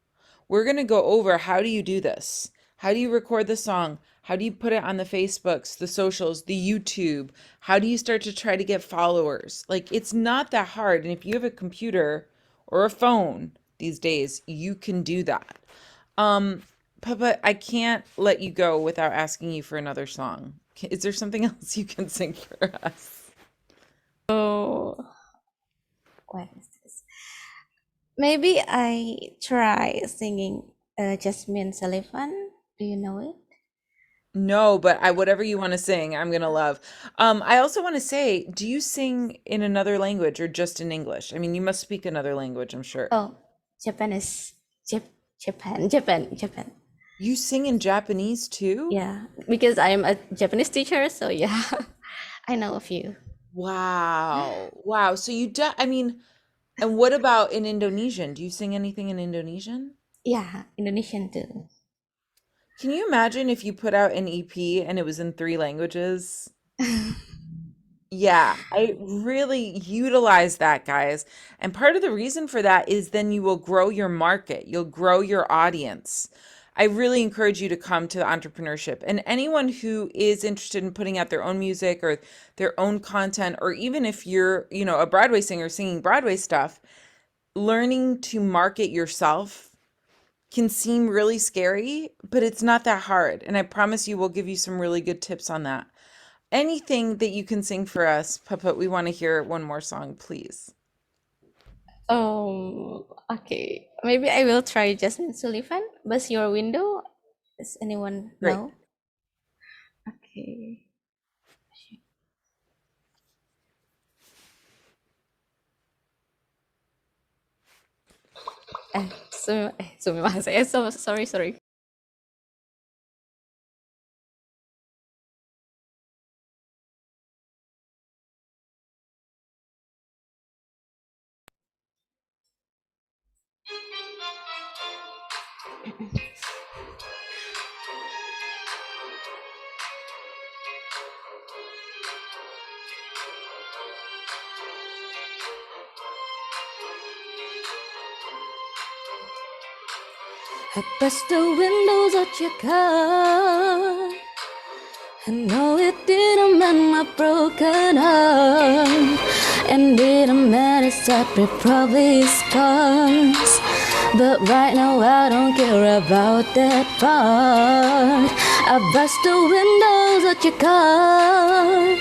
we're going to go over how do you do this? How do you record the song? How do you put it on the Facebooks, the socials, the YouTube? How do you start to try to get followers? Like, it's not that hard. And if you have a computer or a phone these days, you can do that. Um, Papa, I can't let you go without asking you for another song. Is there something else you can sing for us? Oh, what is this? Maybe I try singing Jasmine Sullivan. Do you know it? No, but whatever you want to sing, I'm gonna love. I also want to say, do you sing in another language or just in English? I mean, you must speak another language, I'm sure. Oh, Japanese. Japan. You sing in Japanese too? Yeah, because I am a Japanese teacher, so yeah, I know a few. Wow. Wow. So I mean, and what about in Indonesian? Do you sing anything in Indonesian? Yeah, Indonesian too. Can you imagine if you put out an EP and it was in 3 languages? Yeah, I really utilize that, guys. And part of the reason for that is then you will grow your market, you'll grow your audience. I really encourage you to come to the entrepreneurship. And anyone who is interested in putting out their own music or their own content, or even if you're, a Broadway singer singing Broadway stuff, learning to market yourself can seem really scary, but it's not that hard. And I promise you, we'll give you some really good tips on that. Anything that you can sing for us, Puppet, we want to hear one more song, please. Okay. Maybe I will try Jasmine Sullivan. Bust Your Window. Does anyone Great. know? Okay. Sorry. I pressed the windows of your car. I know it didn't mend my broken heart, and didn't matter separate probably scars. But right now I don't care about that part. I burst the windows of your car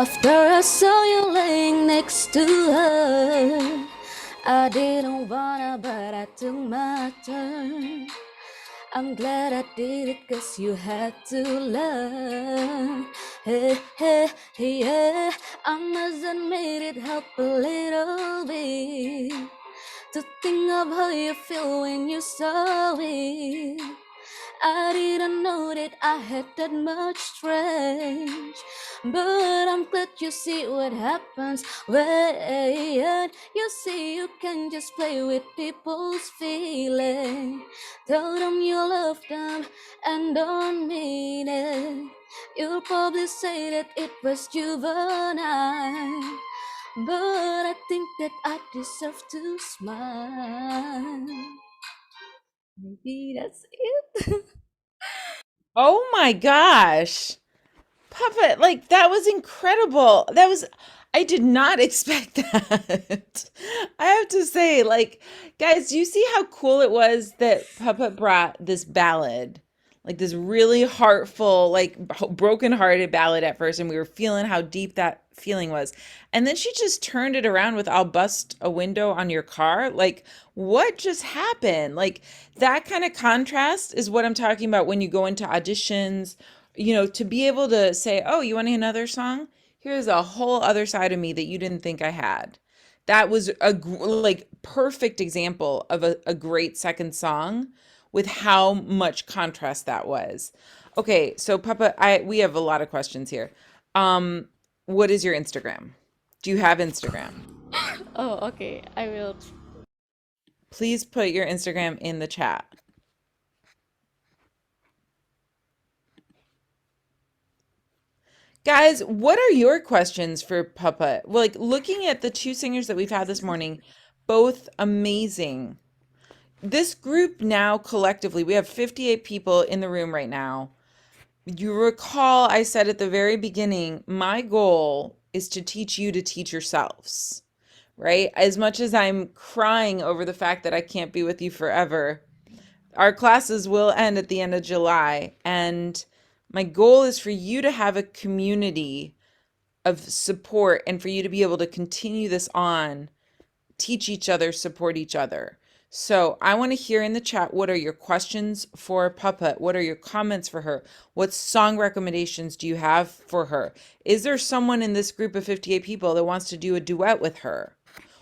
after I saw you laying next to her. I didn't wanna, but I took my turn. I'm glad I did it, 'cause you had to learn. Hey, hey, hey, yeah. I must admit it helped a little bit to think of how you feel when you saw it. I didn't know that I had that much strength, but I'm glad you see what happens when you see you can just play with people's feelings. Tell them you love them and don't mean it. You'll probably say that it was juvenile, but I think that I deserve to smile. Maybe that's it. Oh my gosh. Puppet, like that was incredible. I did not expect that. I have to say, like, guys, do you see how cool it was that Puppet brought this ballad? Like this really heartful, like broken-hearted ballad at first, and we were feeling how deep that feeling was. And then she just turned it around with "I'll bust a window on your car." Like, what just happened? Like that kind of contrast is what I'm talking about when you go into auditions, to be able to say, "Oh, you want another song? Here's a whole other side of me that you didn't think I had." That was like perfect example of a great second song with how much contrast that was. Okay, so Papa, we have a lot of questions here. Um, what is your Instagram? Do you have Instagram? Oh, okay. I will. Please put your Instagram in the chat. Guys, what are your questions for Papa? Well, like looking at the two singers that we've had this morning, both amazing. This group now collectively, we have 58 people in the room right now. You recall I said at the very beginning, my goal is to teach you to teach yourselves, right? As much as I'm crying over the fact that I can't be with you forever, our classes will end at the end of July. And my goal is for you to have a community of support and for you to be able to continue this on, teach each other, support each other. So I want to hear in the chat, what are your questions for Puppet? What are your comments for her? What song recommendations do you have for her? Is there someone in this group of 58 people that wants to do a duet with her?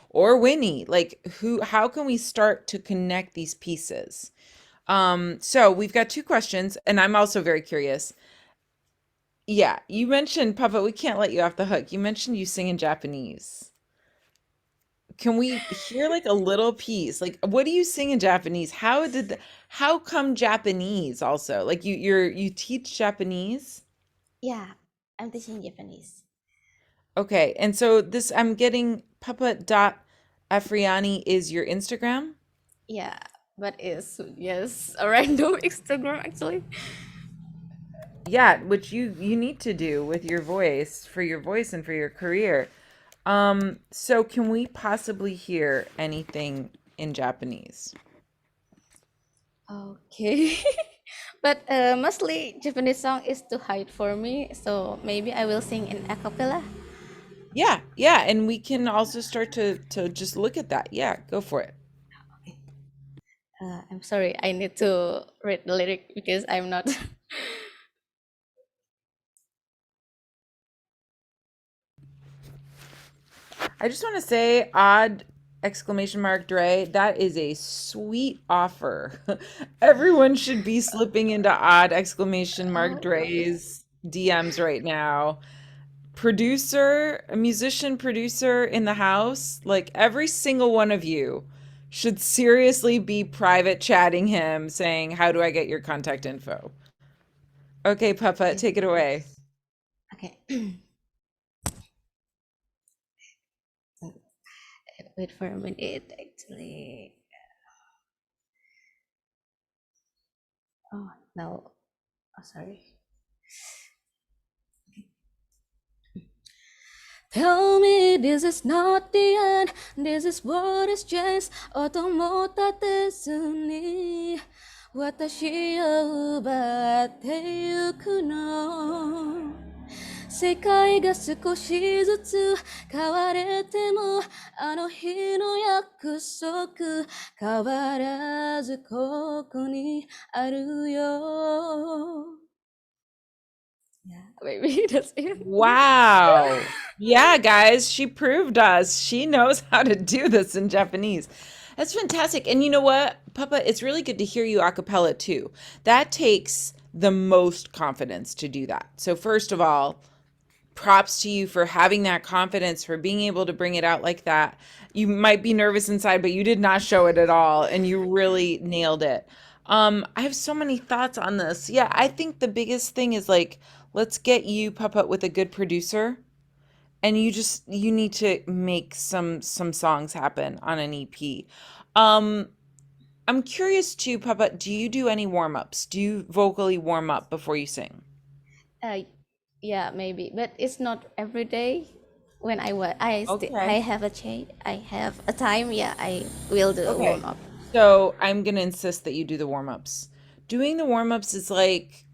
Or Winnie? Like how can we start to connect these pieces? So we've got two questions, and I'm also very curious. Yeah, you mentioned, Papa, we can't let you off the hook. You mentioned you sing in Japanese. Can we hear like a little piece? Like, what do you sing in Japanese? How come Japanese also? Like you teach Japanese? Yeah, I'm teaching Japanese. Okay, and so this I'm getting Papa.Afriani is your Instagram? Yeah, but it's yes a random Instagram actually. Yeah, which you need to do with your voice for your voice and for your career. So can we possibly hear anything in Japanese? Okay. But mostly Japanese song is too high for me, so maybe I will sing in a cappella. Yeah, yeah, and we can also start to just look at that. Yeah, go for it. I'm sorry, I need to read the lyric because I'm not. I just want to say, odd exclamation mark Dre, that is a sweet offer. Everyone should be slipping into odd exclamation mark Oh, Dre's DMs right now. Producer, a musician producer in the house, like every single one of you should seriously be private chatting him saying, how do I get your contact info? Okay, Papa, take it away. Okay. Wait for a minute, actually. Oh, no. Oh, sorry. Tell me this is not the end, this is what has changed. 音も立てずに私を奪ってゆくの。世界が少しずつ変われてもあの日の約束変わらずここにあるよ。Yeah, maybe that's it. Wow. Yeah, guys, she proved us. She knows how to do this in Japanese. That's fantastic. And you know what, Papa, it's really good to hear you a cappella too. That takes the most confidence to do that. So first of all, props to you for having that confidence, for being able to bring it out like that. You might be nervous inside, but you did not show it at all, and you really nailed it. I have so many thoughts on this. Yeah, I think the biggest thing is like, let's get you, Papa, with a good producer, and you need to make some songs happen on an EP. Um, I'm curious too, Papa, do you do any warm-ups? Do you vocally warm up before you sing? Uh, yeah, maybe, but it's not every day. When I Okay. have I have a time. Yeah, I will do a Okay. warm up. So I'm gonna insist that you do the warm-ups. Doing the warm-ups is like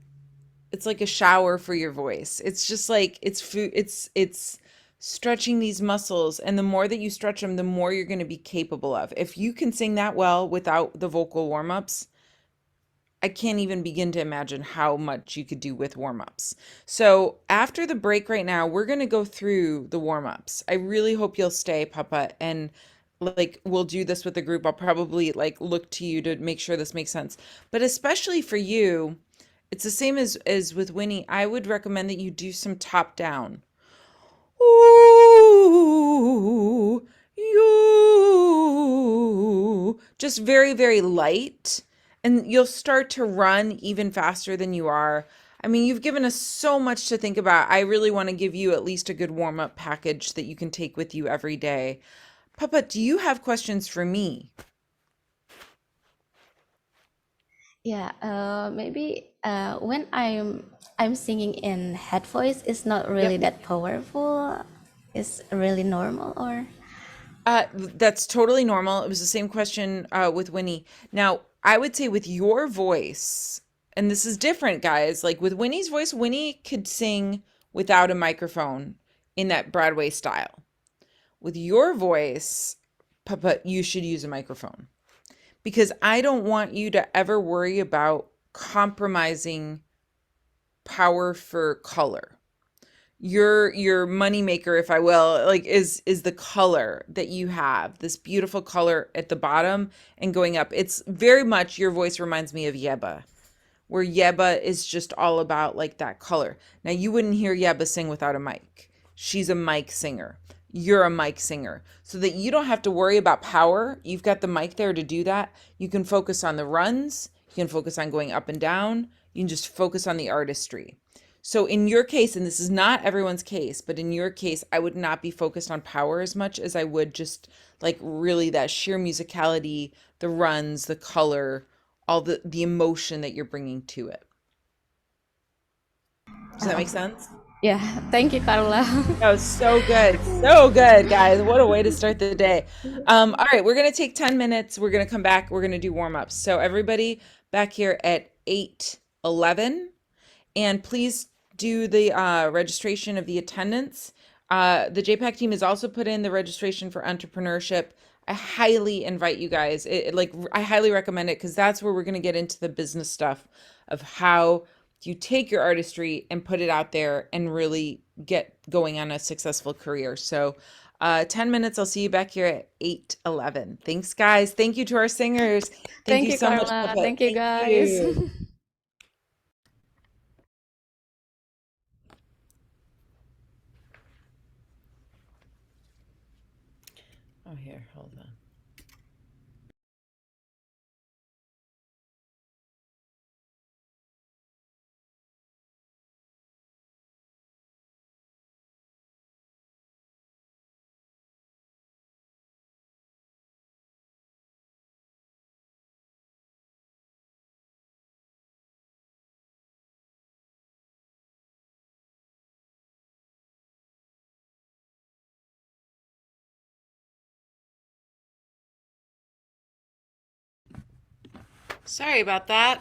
it's like a shower for your voice. It's just like it's food, it's stretching these muscles, and the more that you stretch them, the more you're gonna be capable of. If you can sing that well without the vocal warm-ups, I can't even begin to imagine how much you could do with warm-ups. So after the break right now, we're going to go through the warm-ups. I really hope you'll stay, Papa, and like we'll do this with the group. I'll probably like look to you to make sure this makes sense. But especially for you, it's the same as with Winnie. I would recommend that you do some top down. Ooh, you. Just very, very light. And you'll start to run even faster than you are. I mean, you've given us so much to think about. I really want to give you at least a good warm up package that you can take with you every day. Papa, do you have questions for me? Yeah, maybe when I'm singing in head voice, it's not really Yep. that powerful. It's really normal, or That's totally normal. It was the same question with Winnie. Now, I would say with your voice, and this is different, guys. Like with Winnie's voice, Winnie could sing without a microphone in that Broadway style. With your voice, Papa, you should use a microphone because I don't want you to ever worry about compromising power for color. Your money maker, if I will, like is the color that you have, this beautiful color at the bottom and going up. It's very much your voice reminds me of Yeba, where Yeba is just all about like that color. Now you wouldn't hear Yeba sing without a mic. She's a mic singer. You're a mic singer. So that you don't have to worry about power. You've got the mic there to do that. You can focus on the runs, you can focus on going up and down, you can just focus on the artistry. So in your case, and this is not everyone's case, but in your case, I would not be focused on power as much as I would just like really that sheer musicality, the runs, the color, all the emotion that you're bringing to it. Does that make okay. sense? Yeah, thank you, Carla. That was so good. So good, guys. What a way to start the day. All right, we're gonna take 10 minutes. We're gonna come back. We're gonna do warm-ups. So everybody back here at 8:11. And please do the registration of the attendance. The JPAC team has also put in the registration for entrepreneurship. I highly invite you guys. I highly recommend it because that's where we're going to get into the business stuff of how you take your artistry and put it out there and really get going on a successful career. So 10 minutes. I'll see you back here at 8:11. Thanks, guys. Thank you to our singers. Thank Thank you you, so much, Carla. Papa. Thank you, Thank guys. you. Oh, here, hold on. Sorry about that.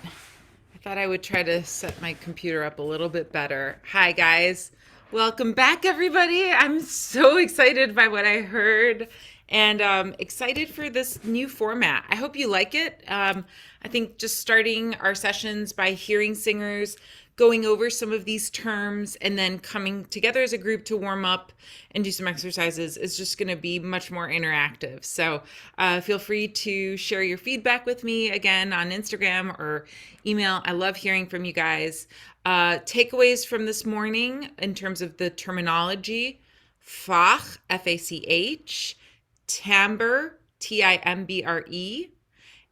I thought I would try to set my computer up a little bit better. Hi, guys. Welcome back, everybody. I'm so excited by what I heard and excited for this new format. I hope you like it. I think just starting our sessions by hearing singers, going over some of these terms, and then coming together as a group to warm up and do some exercises is just going to be much more interactive. So feel free to share your feedback with me again on Instagram or email. I love hearing from you guys. Takeaways from this morning in terms of the terminology: Fach, F-A-C-H, timbre, T-I-M-B-R-E,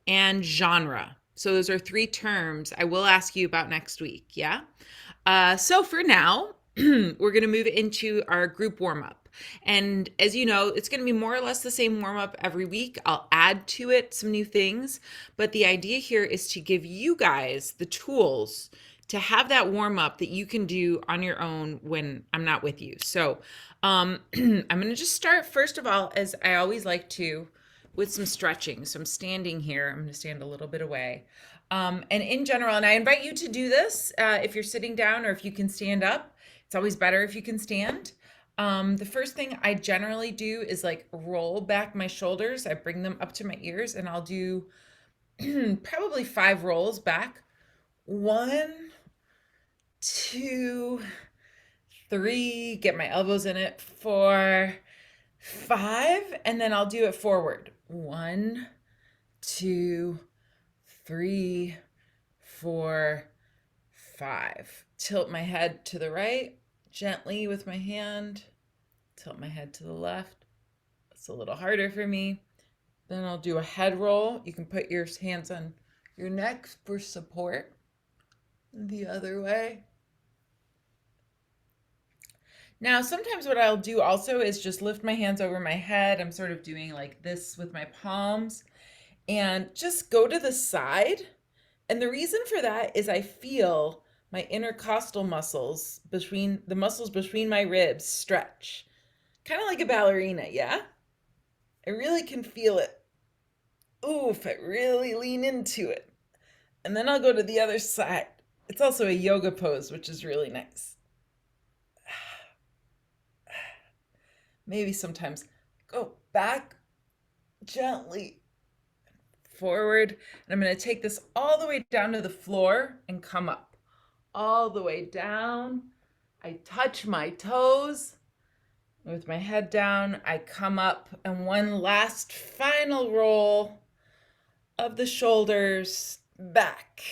and genre. So those are 3 terms I will ask you about next week. Yeah. So for now, we're going to move into our group warm up. And as you know, it's going to be more or less the same warm up every week. I'll add to it some new things, but the idea here is to give you guys the tools to have that warm up that you can do on your own when I'm not with you. So I'm going to just start first of all, as I always like to, with some stretching. So I'm standing here. I'm going to stand a little bit away. And in general, and I invite you to do this if you're sitting down or if you can stand up. It's always better if you can stand. The first thing I generally do is like roll back my shoulders. I bring them up to my ears and I'll do probably 5 rolls back. 1, 2, 3, get my elbows in it. 4, 5, and then I'll do it forward. 1, 2, 3, 4, 5. Tilt my head to the right gently with my hand. Tilt my head to the left. It's a little harder for me. Then I'll do a head roll. You can put your hands on your neck for support. The other way. Now, sometimes what I'll do also is just lift my hands over my head. I'm sort of doing like this with my palms and just go to the side. And the reason for that is I feel my intercostal muscles between my ribs stretch. Kind of like a ballerina, yeah? I really can feel it. Ooh, if I really lean into it. And then I'll go to the other side. It's also a yoga pose, which is really nice. Maybe sometimes go back gently, forward. And I'm going to take this all the way down to the floor and come up. All the way down. I touch my toes. With my head down, I come up. And one last final roll of the shoulders back.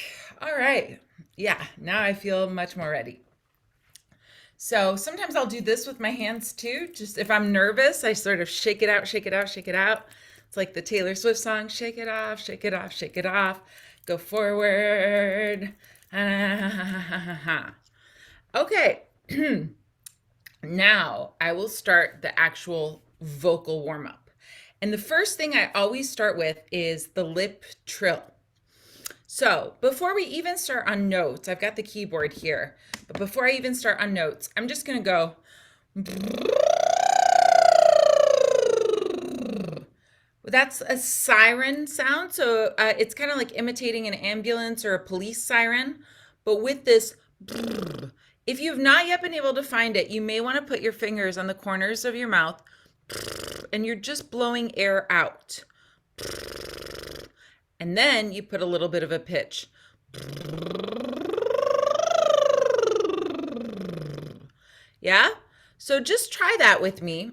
All right. Yeah, now I feel much more ready. So sometimes I'll do this with my hands too. Just if I'm nervous, I sort of shake it out, shake it out, shake it out. It's like the Taylor Swift song, shake it off, shake it off, shake it off. Go forward. Okay. Now I will start the actual vocal warm-up. And the first thing I always start with is the lip trill. So before we even start on notes, I've got the keyboard here, but before I even start on notes, I'm just going to go. That's a siren sound. So it's kind of like imitating an ambulance or a police siren, but with this. If you've not yet been able to find it, you may want to put your fingers on the corners of your mouth and you're just blowing air out. And then you put a little bit of a pitch. Yeah? So just try that with me.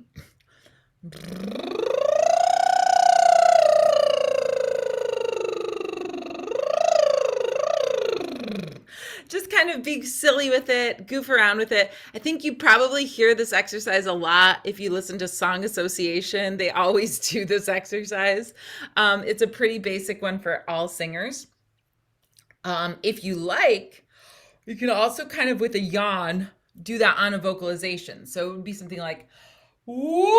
Just kind of be silly with it, goof around with it. I think you probably hear this exercise a lot if you listen to Song Association. They always do this exercise. It's a pretty basic one for all singers. If you like, you can also kind of with a yawn do that on a vocalization. So it would be something like, woo!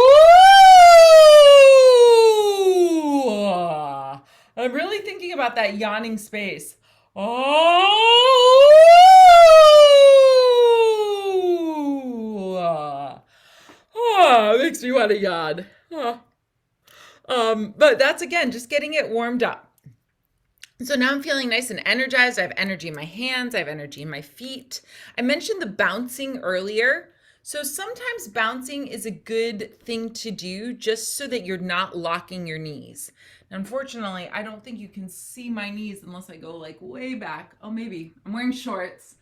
I'm really thinking about that yawning space. Oh, makes me want to yawn. But that's again, just getting it warmed up. So now I'm feeling nice and energized. I have energy in my hands. I have energy in my feet. I mentioned the bouncing earlier. So sometimes bouncing is a good thing to do just so that you're not locking your knees. Now, unfortunately, I don't think you can see my knees unless I go like way back. Oh, maybe. I'm wearing shorts.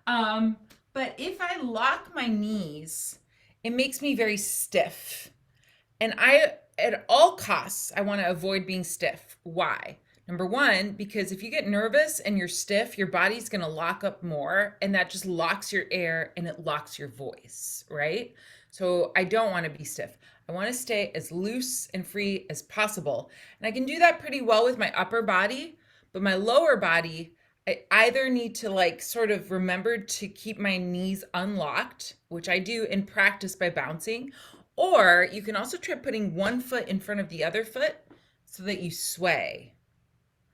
But if I lock my knees, it makes me very stiff. And at all costs, I want to avoid being stiff. Why? Number one, because if you get nervous and you're stiff, your body's going to lock up more, and that just locks your air and it locks your voice, right? So I don't want to be stiff. I want to stay as loose and free as possible. And I can do that pretty well with my upper body, but my lower body, I either need to like sort of remember to keep my knees unlocked, which I do in practice by bouncing, or you can also try putting one foot in front of the other foot so that you sway.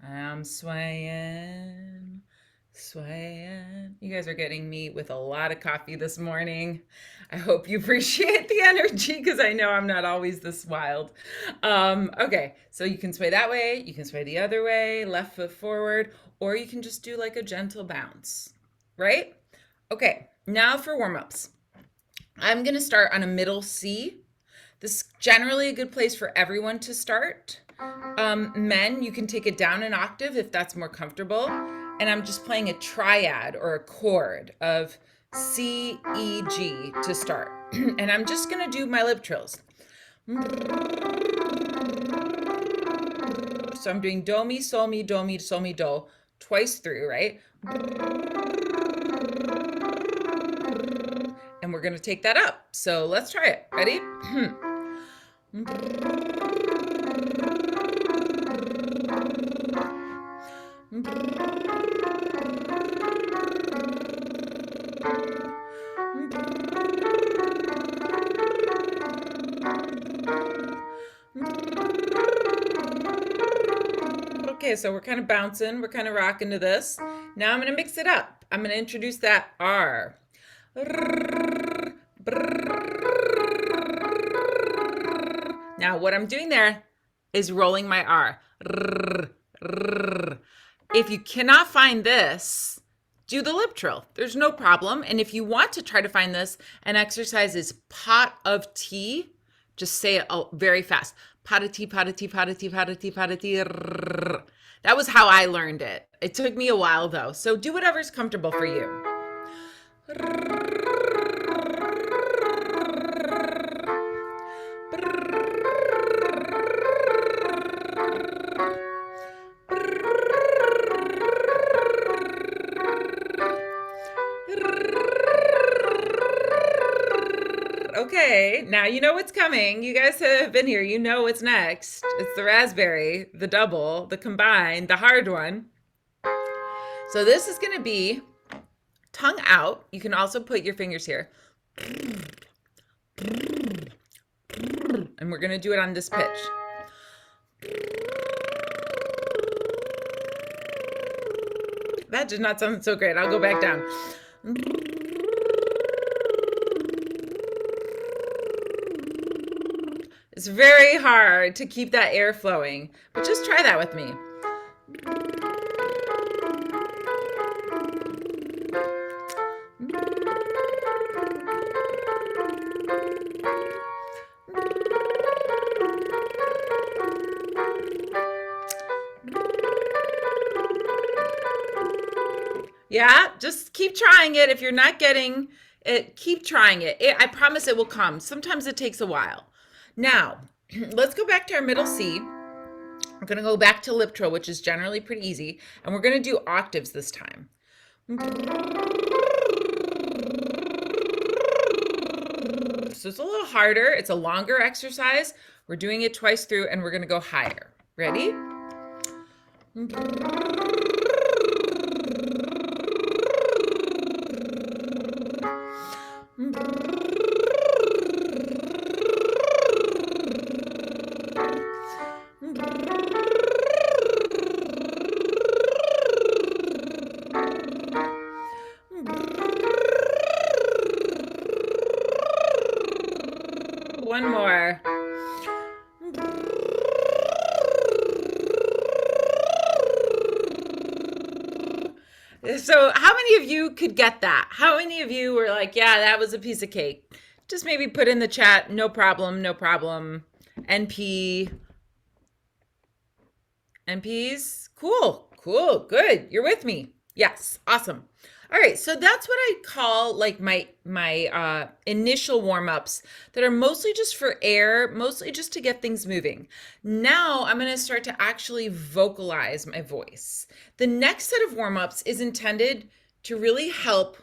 I'm swaying, swaying. You guys are getting me with a lot of coffee this morning. I hope you appreciate the energy because I know I'm not always this wild. Okay, so you can sway that way, you can sway the other way, left foot forward, or you can just do like a gentle bounce, right? Okay, now for warm-ups. I'm going to start on a middle C. This is generally a good place for everyone to start. Men, you can take it down an octave if that's more comfortable. And I'm just playing a triad or a chord of C, E, G to start. And I'm just going to do my lip trills. So I'm doing do, mi, sol, mi, do, mi, sol, mi, do twice through, right? And we're going to take that up. So let's try it. Ready? Okay, so we're kind of bouncing, we're kind of rocking to this. Now I'm going to mix it up. I'm going to introduce that R. Now what I'm doing there is rolling my R. If you cannot find this, do the lip trill. There's no problem. And if you want to try to find this, an exercise is pot of tea. Just say it very fast. Pot of tea, pot of tea, pot of tea, pot of tea, pot of tea. That was how I learned it. It took me a while though. So do whatever's comfortable for you. Okay, now you know what's coming. You guys have been here. You know what's next. It's the raspberry, the double, the combined, the hard one. So this is going to be tongue out. You can also put your fingers here. And we're going to do it on this pitch. That did not sound so great. I'll go back down. It's very hard to keep that air flowing, but just try that with me. Yeah, just keep trying it. If you're not getting it, keep trying it. I promise it will come. Sometimes it takes a while. Now, let's go back to our middle C. We're going to go back to lip trill, which is generally pretty easy. And we're going to do octaves this time. So it's a little harder. It's a longer exercise. We're doing it twice through, and we're going to go higher. Ready? One more. So how many of you could get that? How many of you were like, yeah, that was a piece of cake? Just maybe put in the chat, no problem, no problem. NPs, cool, good. You're with me. Yes, awesome. All right, so that's what I call like my initial warm-ups that are mostly just for air, mostly just to get things moving. Now I'm going to start to actually vocalize my voice. The next set of warm-ups is intended to really help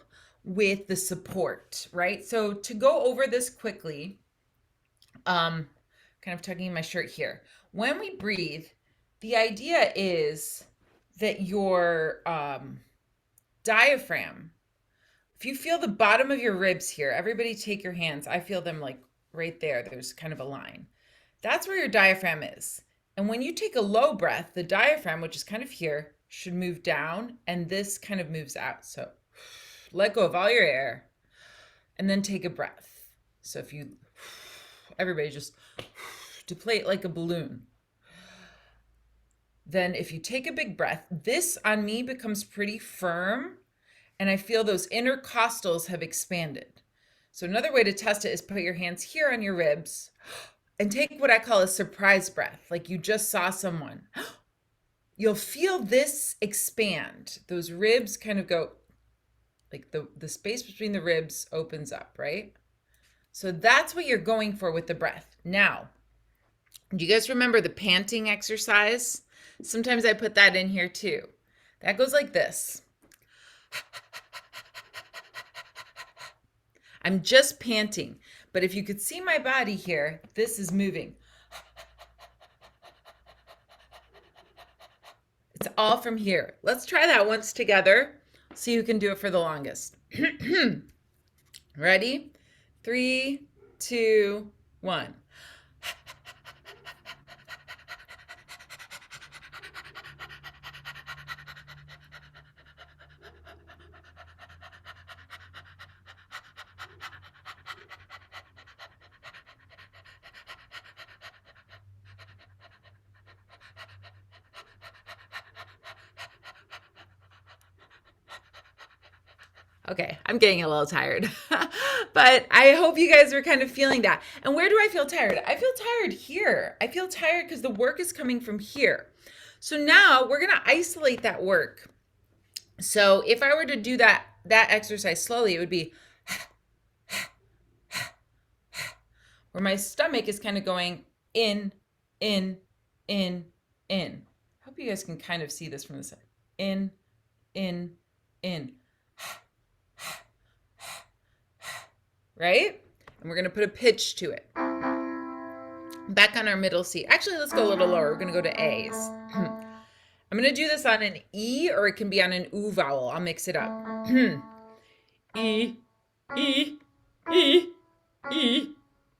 with the support, right? So to go over this quickly, kind of tucking my shirt here. When we breathe, the idea is that your diaphragm, if you feel the bottom of your ribs here, everybody take your hands. I feel them like right there. There's kind of a line. That's where your diaphragm is. And when you take a low breath, the diaphragm, which is kind of here, should move down, and this kind of moves out. So let go of all your air and then take a breath. So if you, everybody just deflate like a balloon. Then if you take a big breath, this on me becomes pretty firm, and I feel those intercostals have expanded. So another way to test it is put your hands here on your ribs and take what I call a surprise breath, like you just saw someone. You'll feel this expand. Those ribs kind of go, like the space between the ribs opens up, right? So that's what you're going for with the breath. Now, do you guys remember the panting exercise? Sometimes I put that in here too. That goes like this. I'm just panting, but if you could see my body here, this is moving. It's all from here. Let's try that once together. See who can do it for the longest. Ready? 3, 2, 1. Okay, I'm getting a little tired, but I hope you guys are kind of feeling that. And where do I feel tired? I feel tired here. I feel tired because the work is coming from here. So now we're going to isolate that work. So if I were to do that exercise slowly, it would be where my stomach is kind of going in. Hope you guys can kind of see this from the side. In. Right? And we're going to put a pitch to it. Back on our middle C. Actually, let's go a little lower. We're going to go to A's. I'm going to do this on an E, or it can be on an oo vowel. I'll mix it up. E, E, E, E,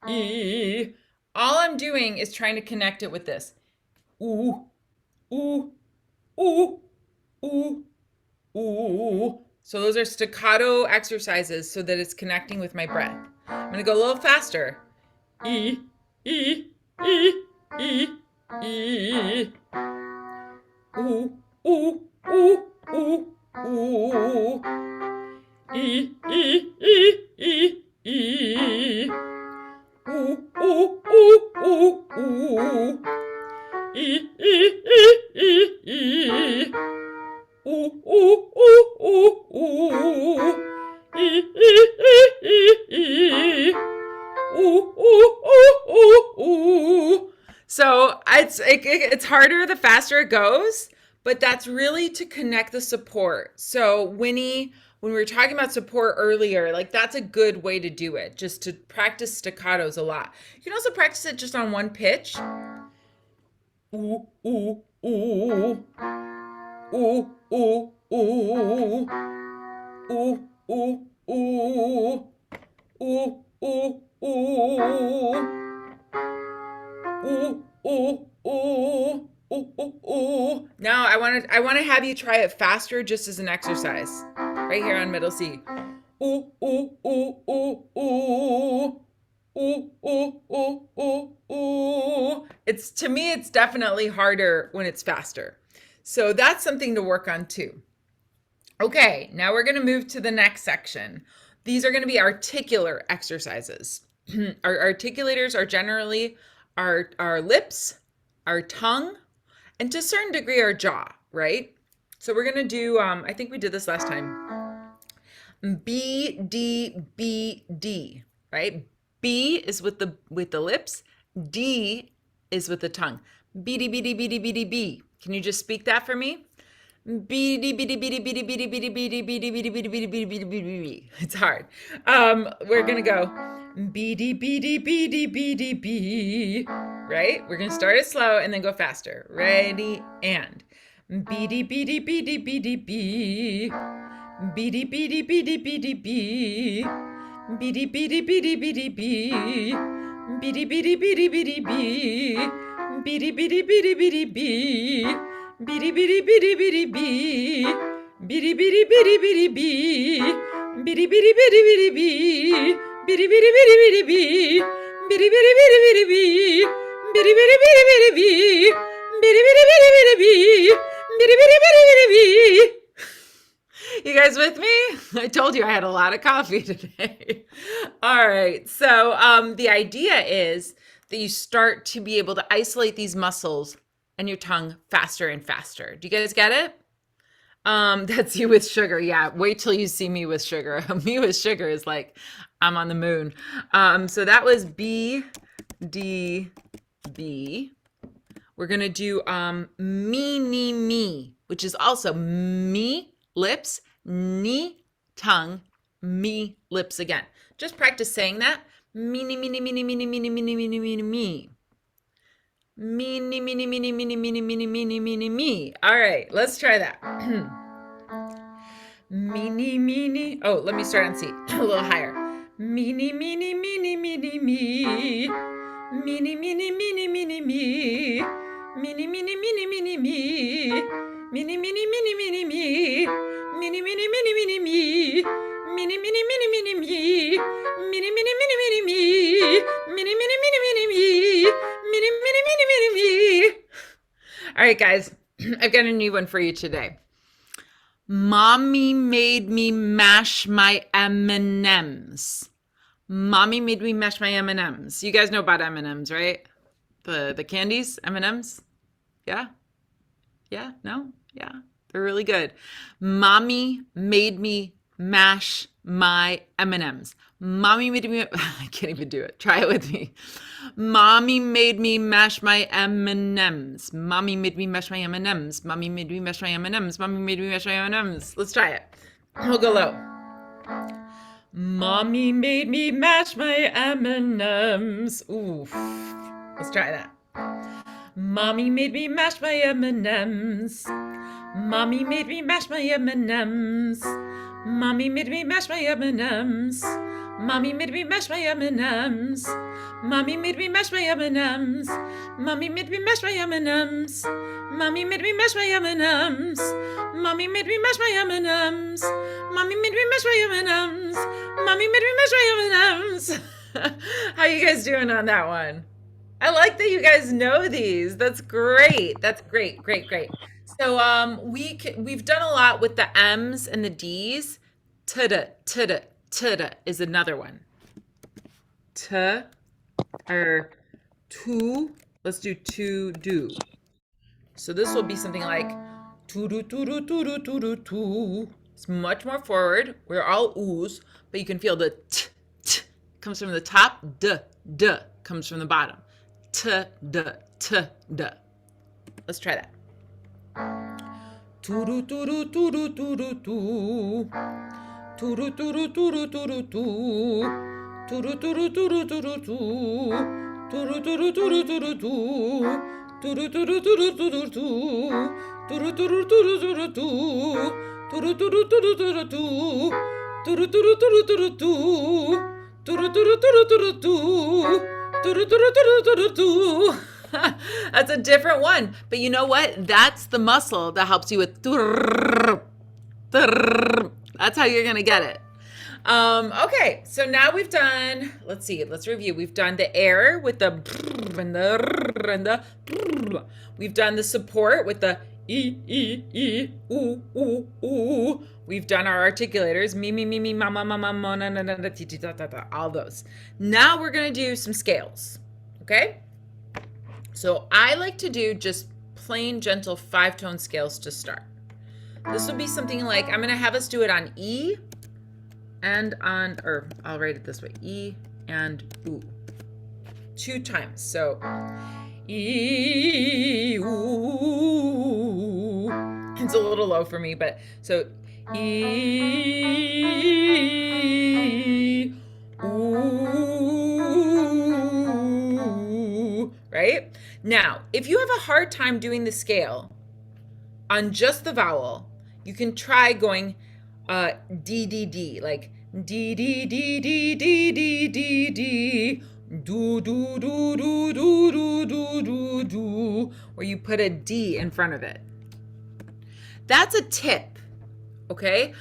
E. All I'm doing is trying to connect it with this. Ooh, ooh, ooh, ooh, ooh. So those are staccato exercises so that it's connecting with my breath. I'm going to go a little faster. E, E, E, E, E. Ooh, ooh, ooh, ooh, ooh. E, E, E, E, E. Ooh, ooh, ooh, ooh, ooh. E, E, E, E, E. Ooh, ooh, ooh, ooh, ooh. E, E, E, E, E. Ooh, ooh, ooh, ooh, ooh. So it's harder the faster it goes, but that's really to connect the support. So Winnie, when we were talking about support earlier, like that's a good way to do it, just to practice staccatos a lot. You can also practice it just on one pitch. Ooh, ooh, ooh. Ooh, ooh, ooh. Ooh, ooh, ooh. Ooh, ooh, ooh. Ooh, ooh, ooh. Ooh, ooh, ooh. Now I want to have you try it faster just as an exercise. Right here on middle C. Ooh, ooh, ooh, ooh, ooh. Ooh, ooh, ooh, ooh, ooh. It's, to me, it's definitely harder when it's faster. So that's something to work on too. Okay, now we're going to move to the next section. These are going to be articular exercises. Our articulators are generally our lips, our tongue, and to a certain degree our jaw, right? So we're going to do, I think we did this last time. B, D, B, D, right? B is with the lips. D is with the tongue. B, D, B, D, B, D, B, D, B. Can you just speak that for me? B, D, B, D, B, D, B, D, B, D, B, D, B, D, B, D, B, D, B, D, B, D, B, D, B, D, B, D, B. It's hard. We're going to go B, D, B, D, B, D, B, D, B, right? We're going to start it slow and then go faster. Ready, and B, D, B, D, B, D, B, D, B. B, D, B, D, B, D, B, D, B. B, D, B, D, B, D, B, D, B. B, D, B, D, B, D, B, D, B. B, D, B, D, B, D, B, D, B. Bitty bitty bitty bitty bee, bitty bitty bitty bitty bee, bitty bitty bitty bitty bee, bitty bitty bitty bitty bee, bitty bitty bitty bitty bee, bitty bitty bitty bitty bee, bitty bitty bitty bitty bee, bitty bitty bitty bitty bee. You guys with me? I told you I had a lot of coffee today. All right, so the idea is that you start to be able to isolate these muscles and your tongue faster and faster. Do you guys get it? That's you with sugar. Yeah, wait till you see me with sugar. Me with sugar is like I'm on the moon. So that was B, D, B. We're gonna do me, knee, me, which is also me, lips, knee, tongue, me, lips again. Just practice saying that. Me, knee, me, knee, me, knee, me, knee, me, knee, me, knee, me, knee, me, me. Meeny, meeny, meeny, meeny, meeny, meeny, meeny, meeny, me. All right, let's try that. Meeny, meeny. Oh, let me start on C. A little higher. Meeny, meeny, meeny, meeny, me. Meeny, meeny, meeny, meeny, me. Meeny, meeny, meeny, meeny, me. Meeny, meeny, meeny, meeny, me. Meeny, meeny, meeny, meeny, me. Meeny, meeny, meeny, meeny, me. Meeny, meeny, meeny, meeny, me. Meeny, meeny, meeny, meeny, me. Meeny, meeny, meeny, meeny, me. All right, guys, I've got a new one for you today. Mommy made me mash my M&Ms. Mommy made me mash my M&Ms. You guys know about M&Ms, right? The candies, M&Ms? Yeah? Yeah? No? Yeah. They're really good. Mommy made me mash my M&Ms. Mommy made me, I can't even do it. Try it with me. Mommy made me mash my M&Ms. Mommy made me mash my M&Ms. Mommy made me mash my M&Ms. Mommy made me mash my M&Ms. Let's try it. We'll go low. Mommy made me mash my M&Ms. Oof. Let's try that. Mommy made me mash my M&Ms. Mommy made me mash my M&Ms. Mommy made me mash my M&Ms. Mommy made me mash my M&Ms. Mommy made me mash my M&Ms. Mommy made me mash my M&Ms. Mommy made me mash my M&Ms. Mommy made me mash my M&Ms. Mommy made me mash my M&Ms. Mommy made me mash my M&Ms. How you guys doing on that one? I like that you guys know these. That's great. That's great. Great, great. So we've done a lot with the M's and the D's. Tada is another one. T or to. Let's do to do. So this will be something like to do to do to do to do to. It's much more forward. We're all oohs, but you can feel the t comes from the top. D comes from the bottom. T d. Let's try that. To do to do to do to do to. To do to do to do to do to. To do to do to do to do to. To do to do to do to do to. To do to do to do to do to. To do to do to do to do to. To do to do to do to do to. To do to do to do to do to. To do to do to do to do to. To do to do to do to do. That's a different one, but you know what? That's the muscle that helps you with. That's how you're gonna get it. Okay, so now we've done. Let's see. Let's review. We've done the air with the and the. We've done the support with the ooh. We've done our articulators, me, mama, mama, mona, na, na, na, ti, ti, ta, ta, ta, all those. Now we're going to do some scales, okay? So I like to do just plain, gentle 5-tone scales to start. This will be something like, I'm going to have us do it on E and on, or I'll write it this way, E and oo. 2 times. So E, ooh. It's a little low for me, but so E, ooh, right? Now, if you have a hard time doing the scale on just the vowel, you can try going D, D, D, like D, D, D, D, D, D, D, D, do, do, do, do, do, do, do, do, do, where you put a D in front of it. That's a tip, okay?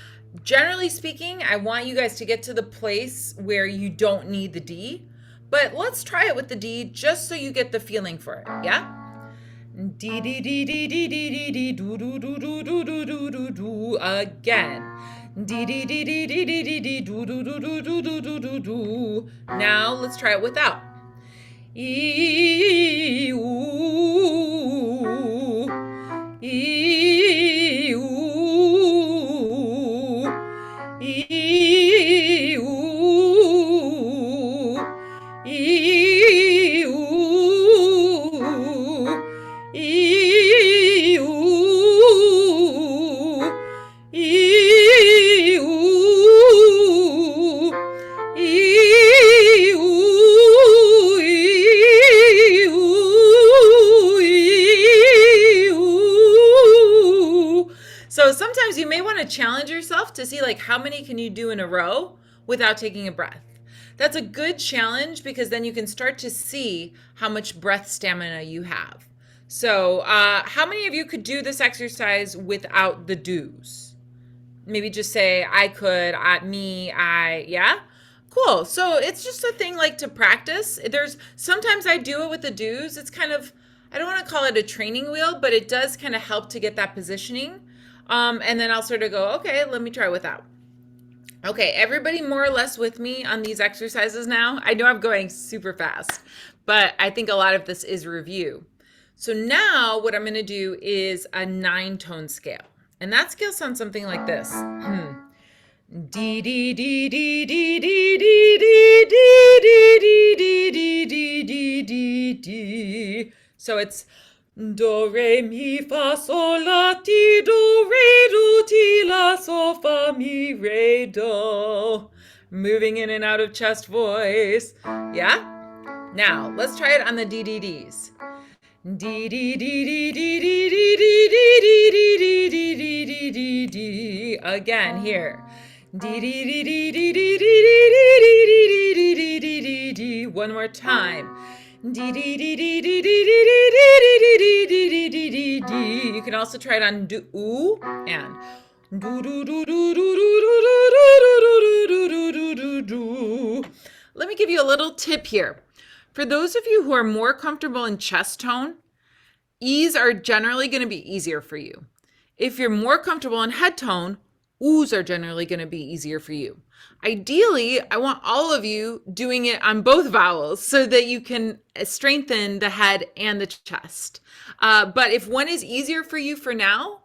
Generally speaking, I want you guys to get to the place where you don't need the D, but let's try it with the D just so you get the feeling for it, yeah? D, D, D, D, D, D, D, D, do, do, do, do, do, do, do, do, do, again. D, D, D, D, D, D, D, D, do, do, do, do, do, do, do, do, do. Now let's try it without. E, ooh, E, ooh, E, ooh, E, ooh, E, ooh, E, ooh, E, ooh, E, ooh. So sometimes you may want to challenge yourself to see like how many can you do in a row without taking a breath. That's a good challenge because then you can start to see how much breath stamina you have. So how many of you could do this exercise without the do's? Maybe just say, I could, me, yeah? Cool. So it's just a thing like to practice. Sometimes I do it with the do's. It's kind of, I don't want to call it a training wheel, but it does kind of help to get that positioning. And then I'll sort of go, okay, let me try without. Okay, everybody more or less with me on these exercises now? I know I'm going super fast, but I think a lot of this is review. So now what I'm going to do is a 9-tone scale. And that scale sounds something like this. D, D, D, D, D, D, D, D, D, D, D, D, D, D, D, D. So it's do, re, mi, fa, sol, la, ti, do, re, do, ti, la, sol, fa, mi, re, do. Moving in and out of chest voice. Yeah? Now, let's try it on the DDDs. D, D, D, D, D, D, D, D, D, D, D, D, D, D, D, D. Again, here. D, D, D, D, D, D, D, D, D, D, D, D, D, D, D, D. One more time. D, D, D, D, D, D, D, D, D, D, D, D, D, D, D. You can also try it on do, ooh, and do, do, do, do, do, do, do, do, do, do, do, do. Let me give you a little tip here. For those of you who are more comfortable in chest tone, E's are generally going to be easier for you. If you're more comfortable in head tone, oohs are generally going to be easier for you. Ideally, I want all of you doing it on both vowels so that you can strengthen the head and the chest. But if one is easier for you for now,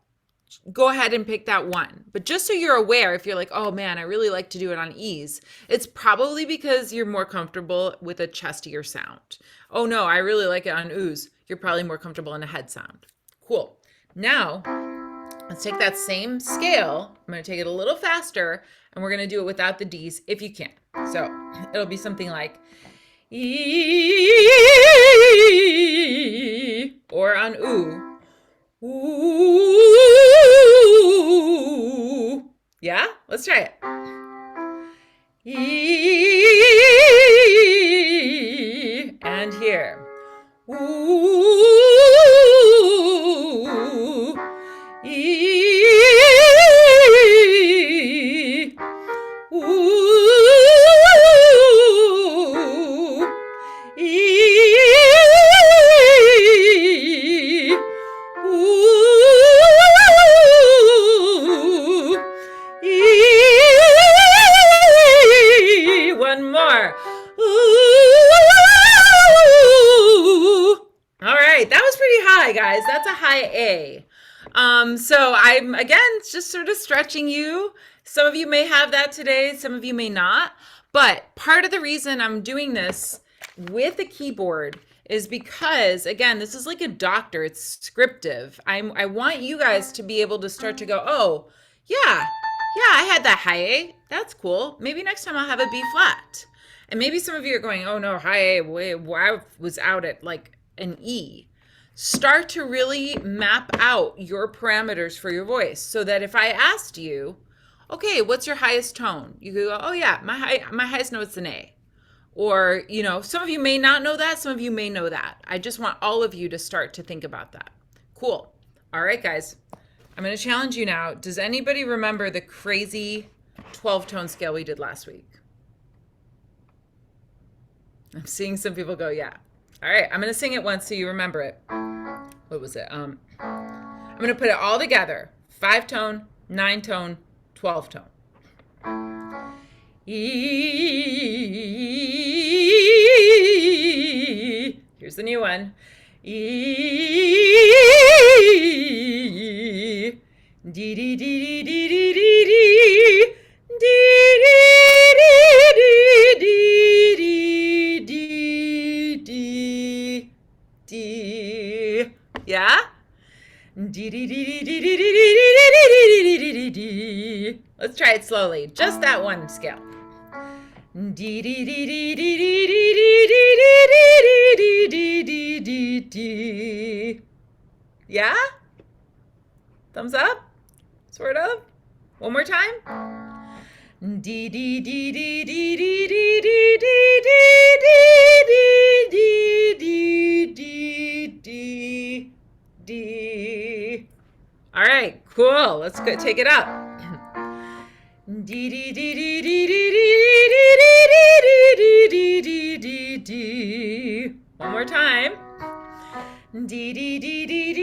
go ahead and pick that one. But just so you're aware, if you're like, oh man, I really like to do it on E's, it's probably because you're more comfortable with a chestier sound. Oh no, I really like it on oohs. You're probably more comfortable in a head sound. Cool. Now, let's take that same scale. I'm going to take it a little faster, and we're going to do it without the D's if you can. So it'll be something like E, or on ooh. Ooh. Yeah? Let's try it. E, and here. Ooh. E, ooh. E, ooh. A. So I'm, again, just sort of stretching you. Some of you may have that today, some of you may not. But part of the reason I'm doing this with a keyboard is because, again, this is like a doctor. It's scriptive. I want you guys to be able to start to go, oh, yeah, I had that high A. That's cool. Maybe next time I'll have a B flat. And maybe some of you are going, oh no, high A, I was out at like an E. Start to really map out your parameters for your voice so that if I asked you, okay, what's your highest tone? You could go, oh yeah, my highest note's an A. Or, some of you may not know that, some of you may know that. I just want all of you to start to think about that. Cool. All right, guys. I'm going to challenge you now. Does anybody remember the crazy 12-tone scale we did last week? I'm seeing some people go, yeah. All right, I'm going to sing it once so you remember it. What was it? I'm going to put it all together. 5-tone, 9-tone, 12-tone. E. Here's the new one. E. D D D D D D D D D D. Yeah? D D D D D D D D. Let's try it slowly. Just that one scale. D D D D D D D D D D D. Yeah? Thumbs up? Sort of? One more time? D D D D D D D D D D D D D D. All right, cool. Let's go take it up. D D D D D D D D D D. One more time. D D D D D D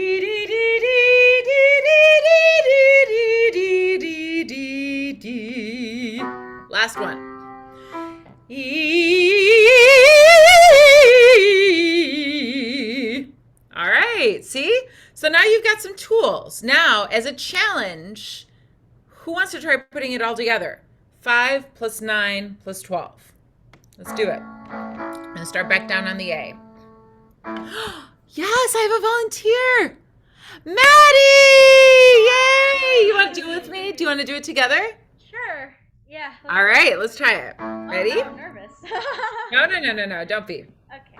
D D. Last one. E. All right, see? So now you've got some tools. Now, as a challenge, who wants to try putting it all together? 5 plus 9 plus 12. Let's do it. I'm going to start back down on the A. Yes, I have a volunteer. Maddie! Yay! You want to do it with me? Do you want to do it together? Sure. Yeah. All right, let's try it. Ready? Oh, I'm nervous. No. Don't be. Okay.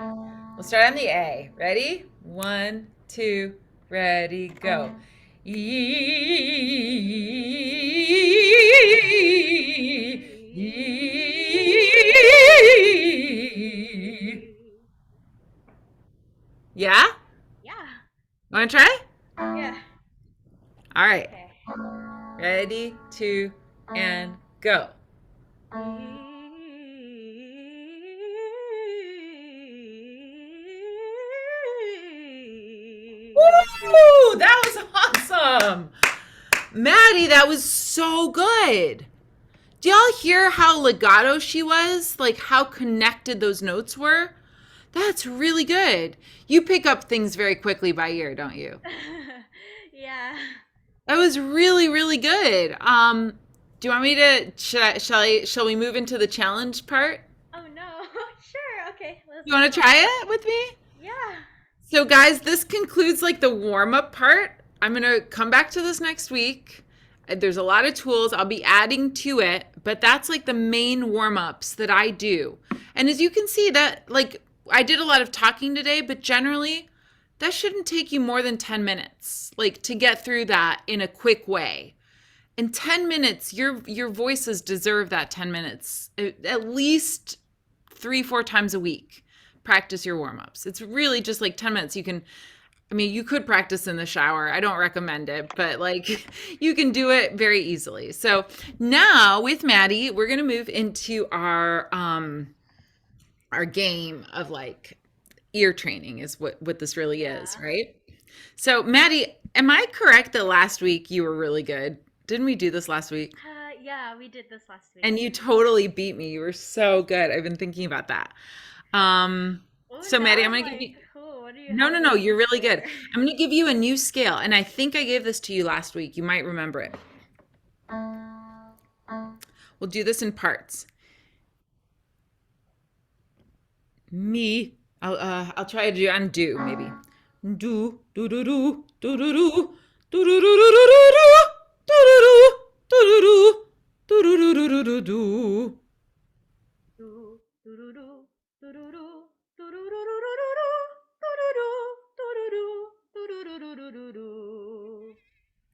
We'll start on the A. Ready? 1, 2, ready, go. Yeah? Yeah. Want to try? Yeah. All right. Okay. Ready, 2, and go. Woo! That was awesome. Maddie, that was so good. Do y'all hear how legato she was? Like how connected those notes were? That's really good. You pick up things very quickly by ear, don't you? Yeah. That was really, really good. Do you want me to, shall we move into the challenge part? Oh no. Sure. Okay. Let's You want to go. try it with me? Yeah. So guys, this concludes like the warm-up part. I'm going to come back to this next week. There's a lot of tools I'll be adding to it, but that's like the main warm-ups that I do. And as you can see that like I did a lot of talking today, but generally that shouldn't take you more than 10 minutes, like to get through that in a quick way. In 10 minutes, your voices deserve that 10 minutes, at least 3-4 times a week. Practice your warm-ups. It's really just like 10 minutes. You could practice in the shower. I don't recommend it, but like you can do it very easily. So now with Maddie, we're going to move into our game of like ear training is what this really is, right? So Maddie, am I correct that last week you were really good? Didn't we do this last week? Yeah, we did this last week. And you totally beat me. You were so good. I've been thinking about that. Oh, So now Maddie, I'm I'm going to give you... Ooh, What do you No, have no, no. in You're really good. store? I'm going to give you a new scale, and I think I gave this to you last week. You might remember it. We'll do this in parts. Me. I'll try to do undo maybe. Do do do do do do do do do do do do do do do do do do do do. Do, do, do, do, do, do, do, do, do, do, do.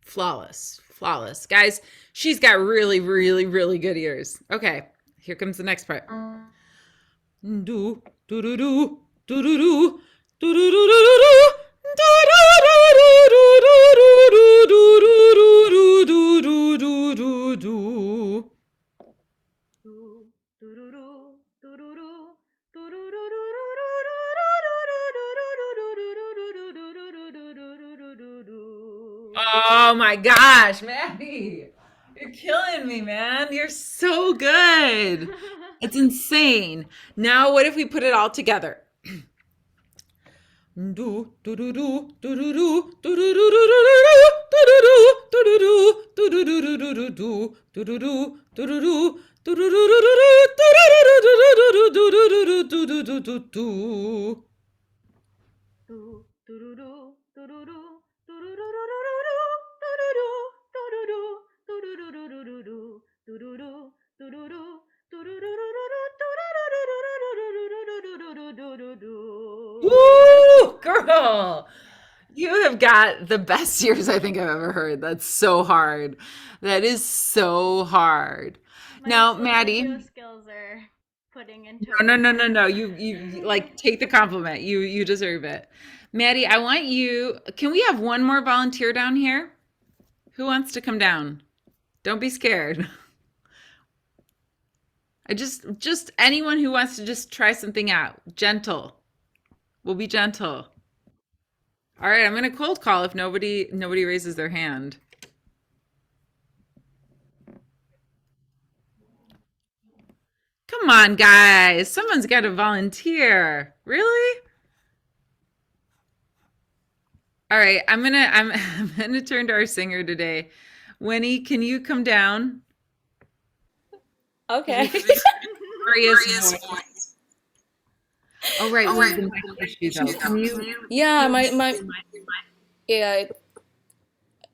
Flawless, flawless, guys. She's got really, really, really good ears. Okay, here comes the next part. Do do do do do do do do do do do do. Oh my gosh, Maddie. You're killing me, man. You're so good. It's insane. Now, what if we put it all together? Do do do do do do do do do do do do do. Woo, girl. You have got the best ears I think I've ever heard. That's so hard. That is so hard. My Now, social Maddie. media skills are putting into No, no, no, no, no. You like take the compliment. You deserve it. Maddie, I want you. Can we have one more volunteer down here? Who wants to come down? Don't be scared. I just anyone who wants to just try something out. Gentle. We'll be gentle. All right, I'm gonna cold call if nobody raises their hand. Come on, guys. Someone's got to volunteer. Really? All right, I'm gonna turn to our singer today. Winnie, can you come down? Okay. Glorious voice. Oh right, we have the mic issue though. Can you? Yeah, my yeah.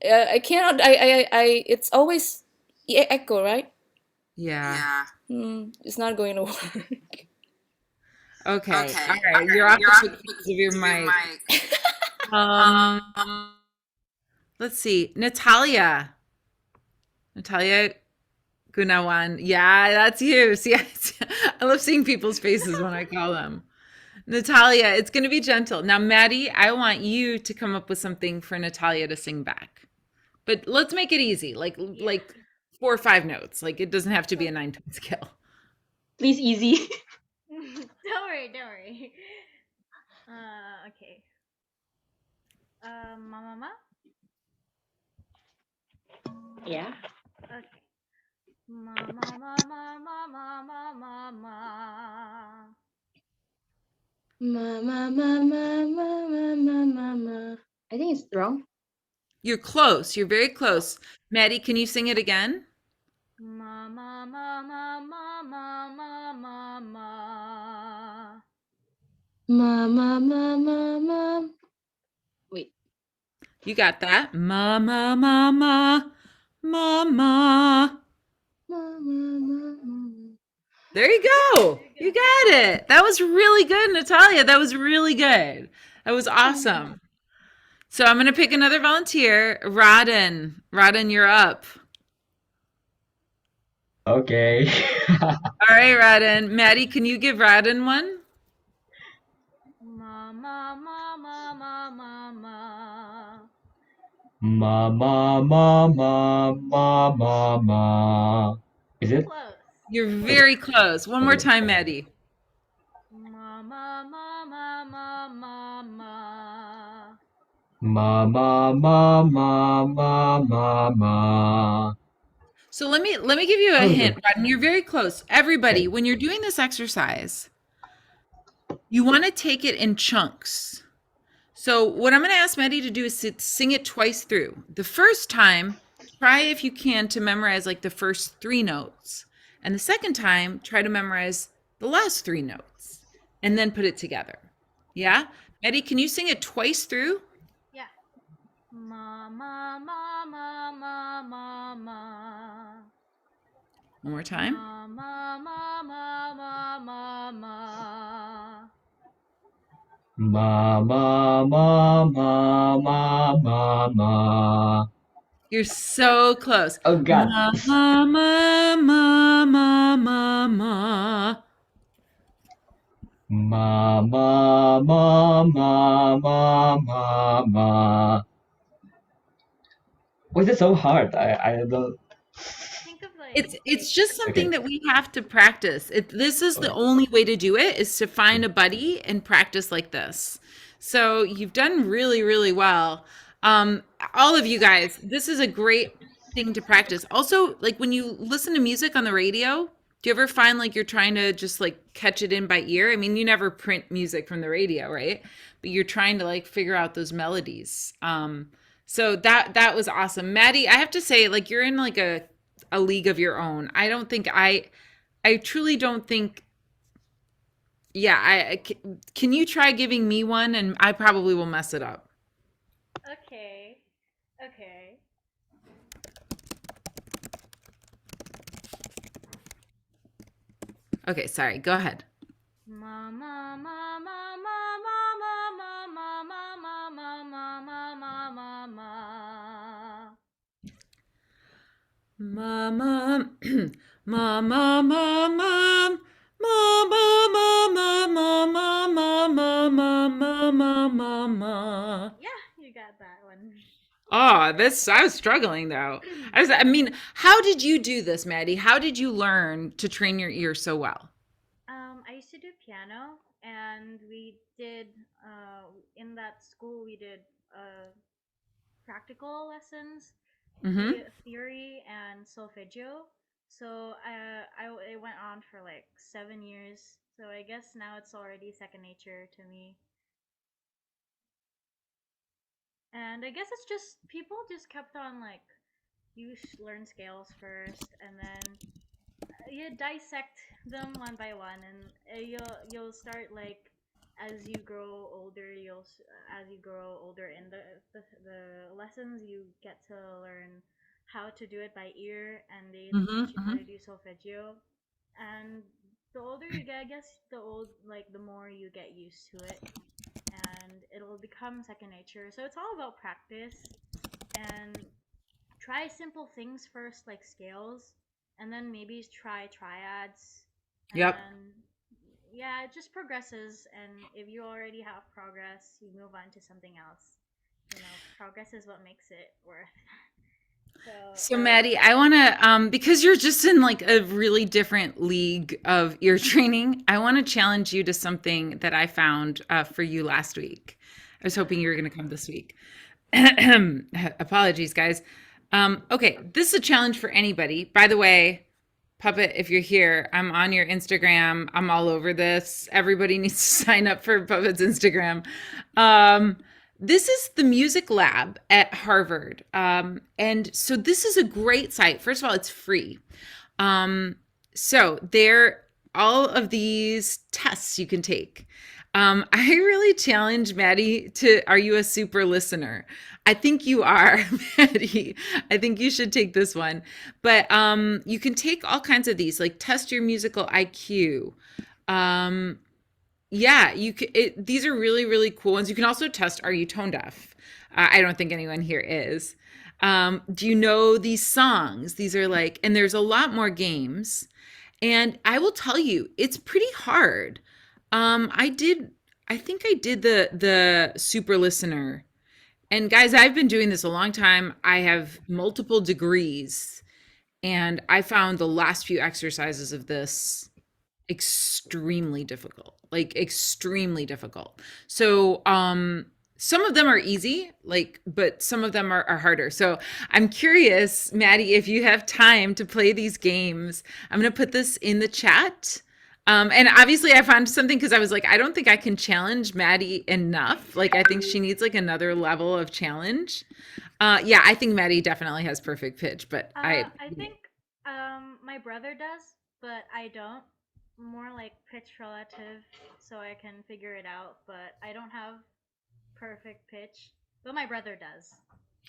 I cannot. I. It's always echo, right? Yeah. It's not going to work. Okay. All right. You're off the because of your mic. Let's see. Natalia Gunawan. Yeah, that's you. See, I love seeing people's faces when I call them. Natalia, it's going to be gentle. Now, Maddie, I want you to come up with something for Natalia to sing back. But let's make it easy, like 4 or 5 notes. Like it doesn't have to be a 9-tone scale. Please, easy. Don't worry. Okay. Mama. Yeah. Okay. Mama. Mama. I think it's wrong. You're close. You're very close. Maddie, can you sing it again? Mama. Mama. Wait. You got that. Mama. There you go. You got it. That was really good, Natalia. That was really good. That was awesome. So I'm going to pick another volunteer. Rodden. Rodden, you're up. Okay. All right, Rodden. Maddie, can you give Rodden one? Mama. Ma. Is it? Close. You're very close. One more time, Maddie. Mama. Ma. So let me give you a hint, Rodden. You're very close. Everybody, when you're doing this exercise, you want to take it in chunks. So what I'm going to ask Maddie to do is sing it twice through. The first time, try if you can to memorize like the first 3 notes. And the second time, try to memorize the last 3 notes and then put it together. Yeah? Maddie, can you sing it twice through? Yeah. Ma ma ma ma ma ma ma. One more time. Ma ma ma ma ma ma ma. Ma ma ma ma ma ma ma. You're so close. Oh God. Ma ma ma ma ma ma ma. Ma ma ma ma ma ma ma. Why is it so hard? I don't. Think of like It's just something Okay. that we have to practice. This is the Okay. only way to do it is to find a buddy and practice like this. So you've done really, really well. All of you guys, this is a great thing to practice. Also, like when you listen to music on the radio, do you ever find like you're trying to just like catch it in by ear? I mean, you never print music from the radio, right? But you're trying to like figure out those melodies. So that was awesome. Maddie, I have to say, like you're in like a league of your own. I don't think I truly don't think yeah, can you try giving me one and I probably will mess it up. okay. Okay. Okay, sorry. Go ahead. Ma ma ma ma ma ma ma ma ma ma ma ma ma ma ma ma ma. Mama, mama, mama, mama, mama, mama, mama, mama, mama. Yeah, you got that one. Oh, this I was struggling though. I mean, how did you do this, Maddie? How did you learn to train your ear so well? I used to do piano, and we did in that school we did practical lessons, Mm-hmm. theory and solfeggio. So it went on for like 7 years. So I guess now it's already second nature to me. And I guess it's just people just kept on like learn scales first, and then you dissect them one by one, and you'll start like as you grow older. As you grow older in the lessons, you get to learn how to do it by ear, and they Mm-hmm. teach you how Mm-hmm. to do solfeggio. And the older you get, I guess the more you get used to it, and it'll become second nature. So it's all about practice, and try simple things first, like scales, and then maybe try triads, and Yep. then yeah, it just progresses. And if you already have progress, you move on to something else. Progress is what makes it worth. So So Maddie, I want to because you're just in like a really different league of ear training, I want to challenge you to something that I found for you last week. I was hoping you were going to come this week. Apologies, guys. Okay, this is a challenge for anybody. By the way, Puppet, if you're here, I'm on your Instagram. I'm all over this. Everybody needs to sign up for Puppet's Instagram. This is the Music Lab at Harvard. And so this is a great site. First of all, it's free. So there all of these tests you can take. I really challenge Maddie to, are you a super listener? I think you are, Maddie. I think you should take this one. But you can take all kinds of these, like test your musical IQ. Yeah, these are really, really cool ones. You can also test, are you tone deaf? I don't think anyone here is. Do you know these songs? These are like, and there's a lot more games. And I will tell you, it's pretty hard. I think I did the super listener. And guys, I've been doing this a long time. I have multiple degrees, and I found the last few exercises of this extremely difficult, like extremely difficult. So, some of them are easy, like, but some of them are harder. So I'm curious, Maddie, if you have time to play these games. I'm going to put this in the chat. And obviously I found something because I was like, I don't think I can challenge Maddie enough. Like, I think she needs like another level of challenge. Yeah, I think Maddie definitely has perfect pitch, but I think my brother does, but I don't. More like pitch relative, so I can figure it out. But I don't have perfect pitch, but my brother does.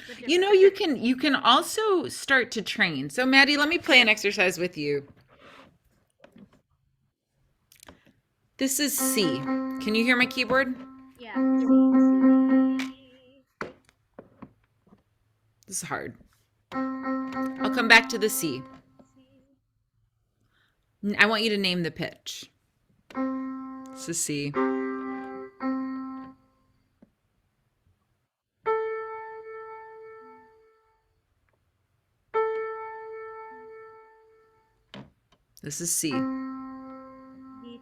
But you know, different. you can also start to train. So Maddie, let me play an exercise with you. This is C. Can you hear my keyboard? Yeah. C. This is hard. I'll come back to the C. I want you to name the pitch. This is C. This is C. D2.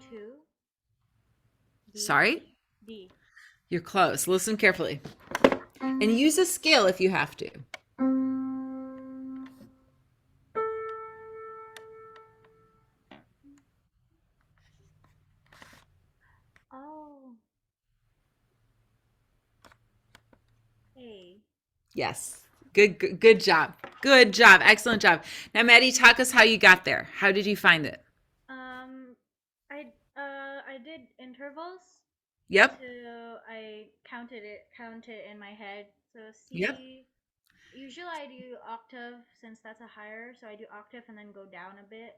Sorry? D. You're close. Listen carefully. And use a scale if you have to. Oh. A. Yes. Good job. Good job. Excellent job. Now, Maddie, talk us how you got there. How did you find it? I did intervals. Yep. So I counted in my head. So C. Yep. Usually I do octave since that's a higher, so I do octave and then go down a bit.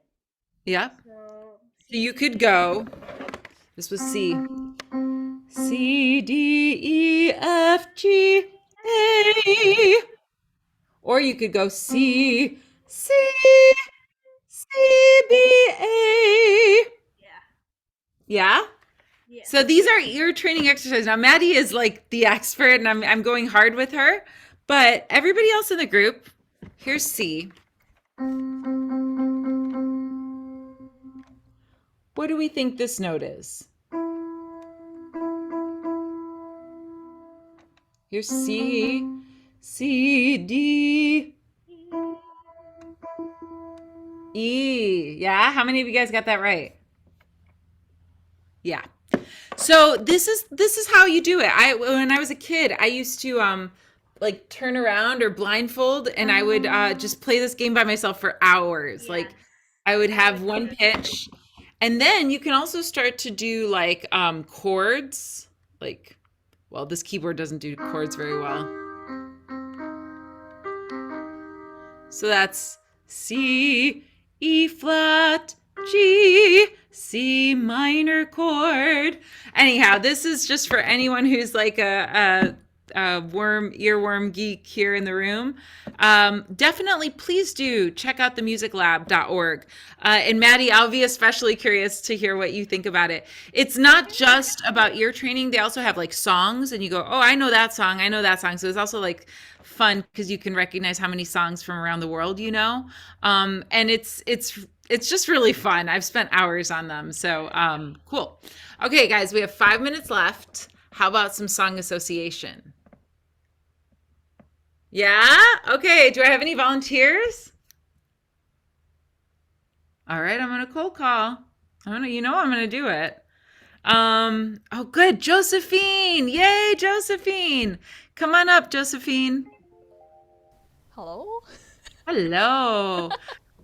Yep. So So you could go. This was C. C, D, E, F, G, A. Or you could go C, C, C, B, A. Yeah. Yeah? Yeah. So these are ear training exercises. Now Maddie is like the expert and I'm going hard with her, but everybody else in the group, here's C. What do we think this note is? Here's C, C, D, E. Yeah, how many of you guys got that right? Yeah. So this is how you do it. When I was a kid, I used to like turn around or blindfold and I would just play this game by myself for hours. Yeah. Like I would have one pitch. And then you can also start to do like chords. Like, well, this keyboard doesn't do chords very well. So that's C, E flat, G, C minor chord. Anyhow, this is just for anyone who's like a earworm geek here in the room. Definitely, please do check out the musiclab.org. And Maddie, I'll be especially curious to hear what you think about it. It's not just about ear training. They also have like songs and you go, oh, I know that song. I know that song. So it's also like fun because you can recognize how many songs from around the world you know. And it's just really fun. I've spent hours on them. So cool. Okay, guys, we have 5 minutes left. How about some song association? Yeah? Okay, do I have any volunteers? All right, I'm gonna cold call. I'm gonna do it. Oh good, Josephine! Yay, Josephine! Come on up, Josephine. Hello? Hello.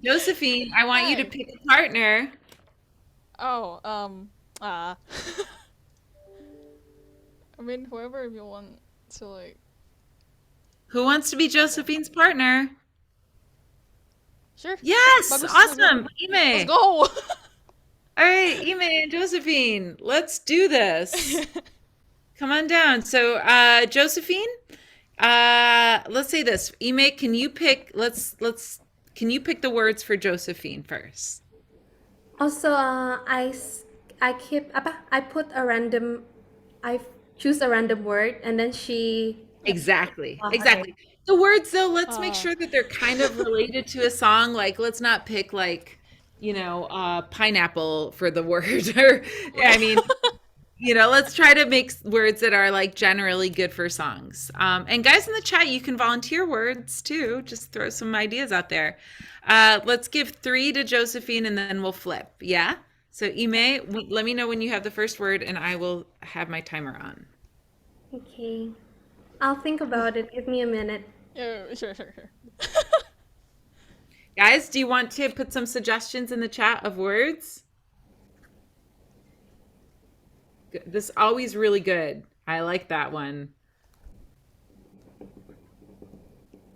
Josephine, I want you to Hi. pick a partner. Oh, I mean, whoever you want to, like, Who wants to be Josephine's partner? sure. Yes, Bagus, awesome. Let's Ime. go! All right, Ime and Josephine, let's do this. Come on down. So, Josephine, let's say this. Ime, can you pick? Can you pick the words for Josephine first? Also, I choose a random word and then she. Exactly. Okay. Exactly. The words, though, let's make Uh, sure that they're kind of related to a song. Like, let's not pick like, pineapple for the word. Or, I mean, let's try to make words that are like generally good for songs. And guys in the chat, you can volunteer words too. Just throw some ideas out there. Let's give 3 to Josephine and then we'll flip. Yeah? So Ime, let me know when you have the first word and I will have my timer on. Okay. I'll think about it. Give me a minute. Yeah, sure. Guys, do you want to put some suggestions in the chat of words? This is always really good. I like that one.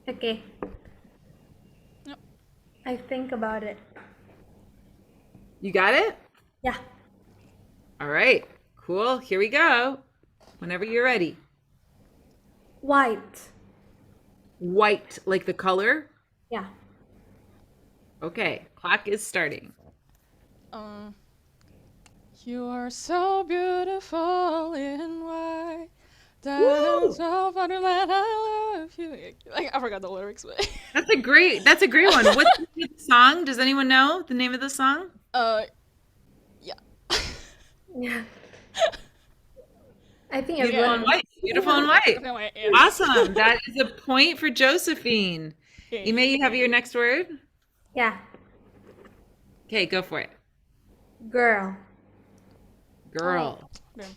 Okay. Yep. I think about it. You got it? Yeah. All right. Cool. Here we go. Whenever you're ready. White. White, like the color? Yeah. Okay. Clock is starting. You are so beautiful in white. Woo! So funny that I love you. Like, I forgot the lyrics, but That's a great one. What's the name of the song? Does anyone know the name of the song? yeah. Yeah. I think Beautiful everyone. in White. Beautiful in White. Anyway, yeah. Awesome. That is a point for Josephine. Okay. You may have your next word. Yeah. Okay, go for it. Girl. Girl. Okay.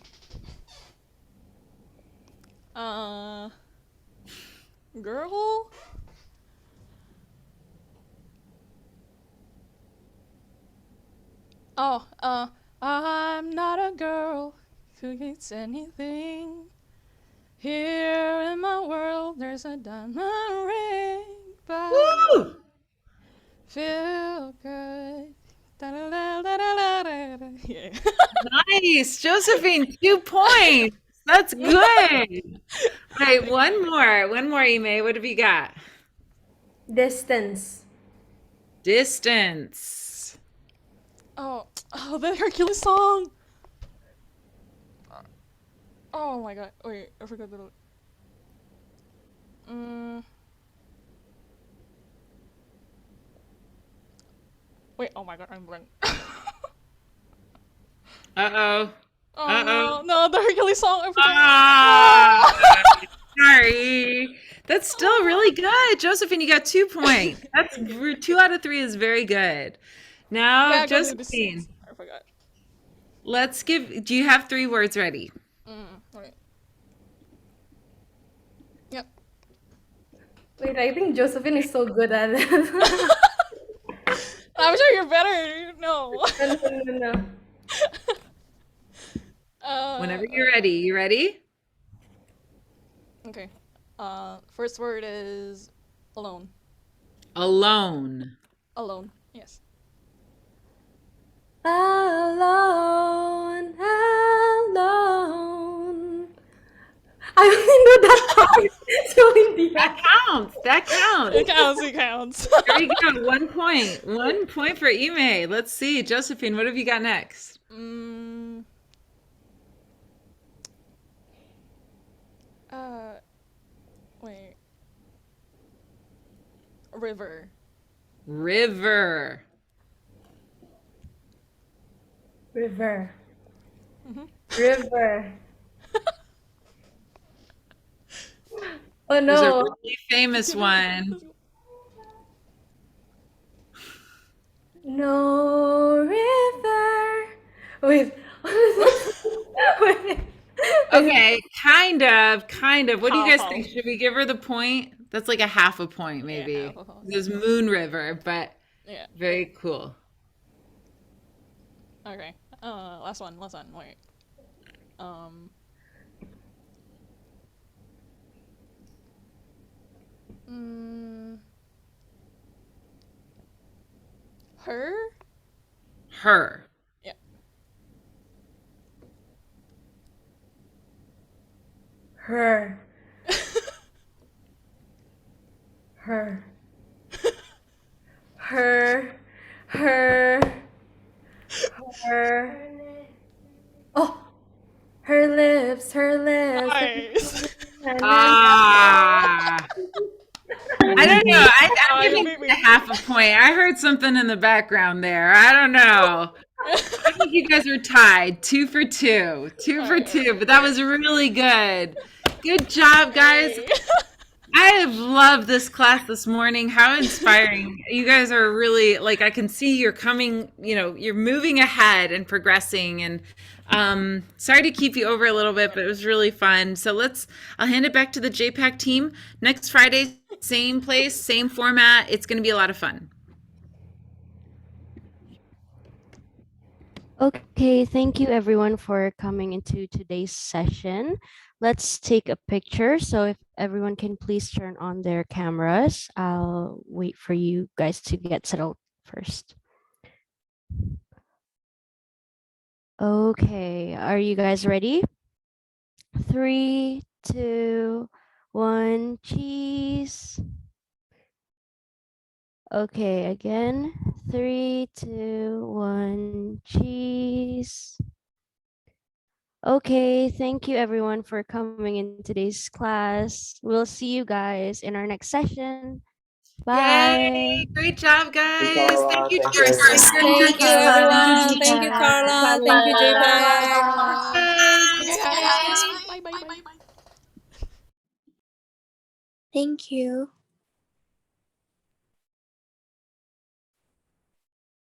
Girl. I'm not a girl who gets anything. Here in my world, there's a diamond ring, but Woo! feel good. Da-da-da-da-da-da-da. Yeah. Nice. Josephine, 2 points. That's good. All right, one more. One more, Ime. What have you got? Distance. Distance. Oh, the Hercules song. Oh my god. Wait, I forgot the. Wait, oh my god, I'm blank. Uh-oh. Oh Uh-oh. no, the Hercules song. I forgot. Ah, sorry. That's still really good. Josephine, you got 2 points. That's 2 out of 3 is very good. Now, Yeah, I gotta do this. Josephine, I forgot. do you have 3 words ready? Wait. Yep. Wait, I think Josephine is so good at it. I'm sure you're better. No. No. Whenever you're ready. You ready? Okay. First word is alone. Alone. Alone. Yes. Alone, alone. I only know that part. So in the That counts. That counts. It counts. It counts. There you go. 1 point. 1 point for Ime. Let's see. Josephine, what have you got next? Wait. River. River. River. River. Oh There's a no. really famous one. No river. Wait. Wait. Okay, kind of. What do you guys How? think? Should we give her the point? That's like a half a point, maybe. half a point. There's Moon River, but Yeah. very cool. Okay. Last one. Wait. Her? Her. Yeah. Her. Her. Her. Her. Her. Oh. Her lips. Her lips. Nice. And then Ah. I don't know. I'm you giving beat it me. a half a point. I heard something in the background there. I don't know. I think you guys were tied. 2 for 2. 2 for 2. But that was really good. Good job, guys. Hey. I have loved this class this morning. How inspiring. You guys are really like I can see you're coming, you're moving ahead and progressing and sorry to keep you over a little bit, but it was really fun. So I'll hand it back to the JPAC team. Next Friday, same place, same format. It's going to be a lot of fun. Okay, thank you everyone for coming into today's session. Let's take a picture. So if everyone can please turn on their cameras, I'll wait for you guys to get settled first. Okay, are you guys ready? 3, 2, 1, cheese. Okay, again. 3, 2, 1, cheese. Okay, thank you everyone for coming in today's class. We'll see you guys in our next session. Bye. Yay! Great job, guys. Thank you to Thank our you, everyone. singers. Thank you, everyone. Thank you, Carla. Thank you, JPAC. Guys. Okay, guys. Bye, bye, bye. Thank you.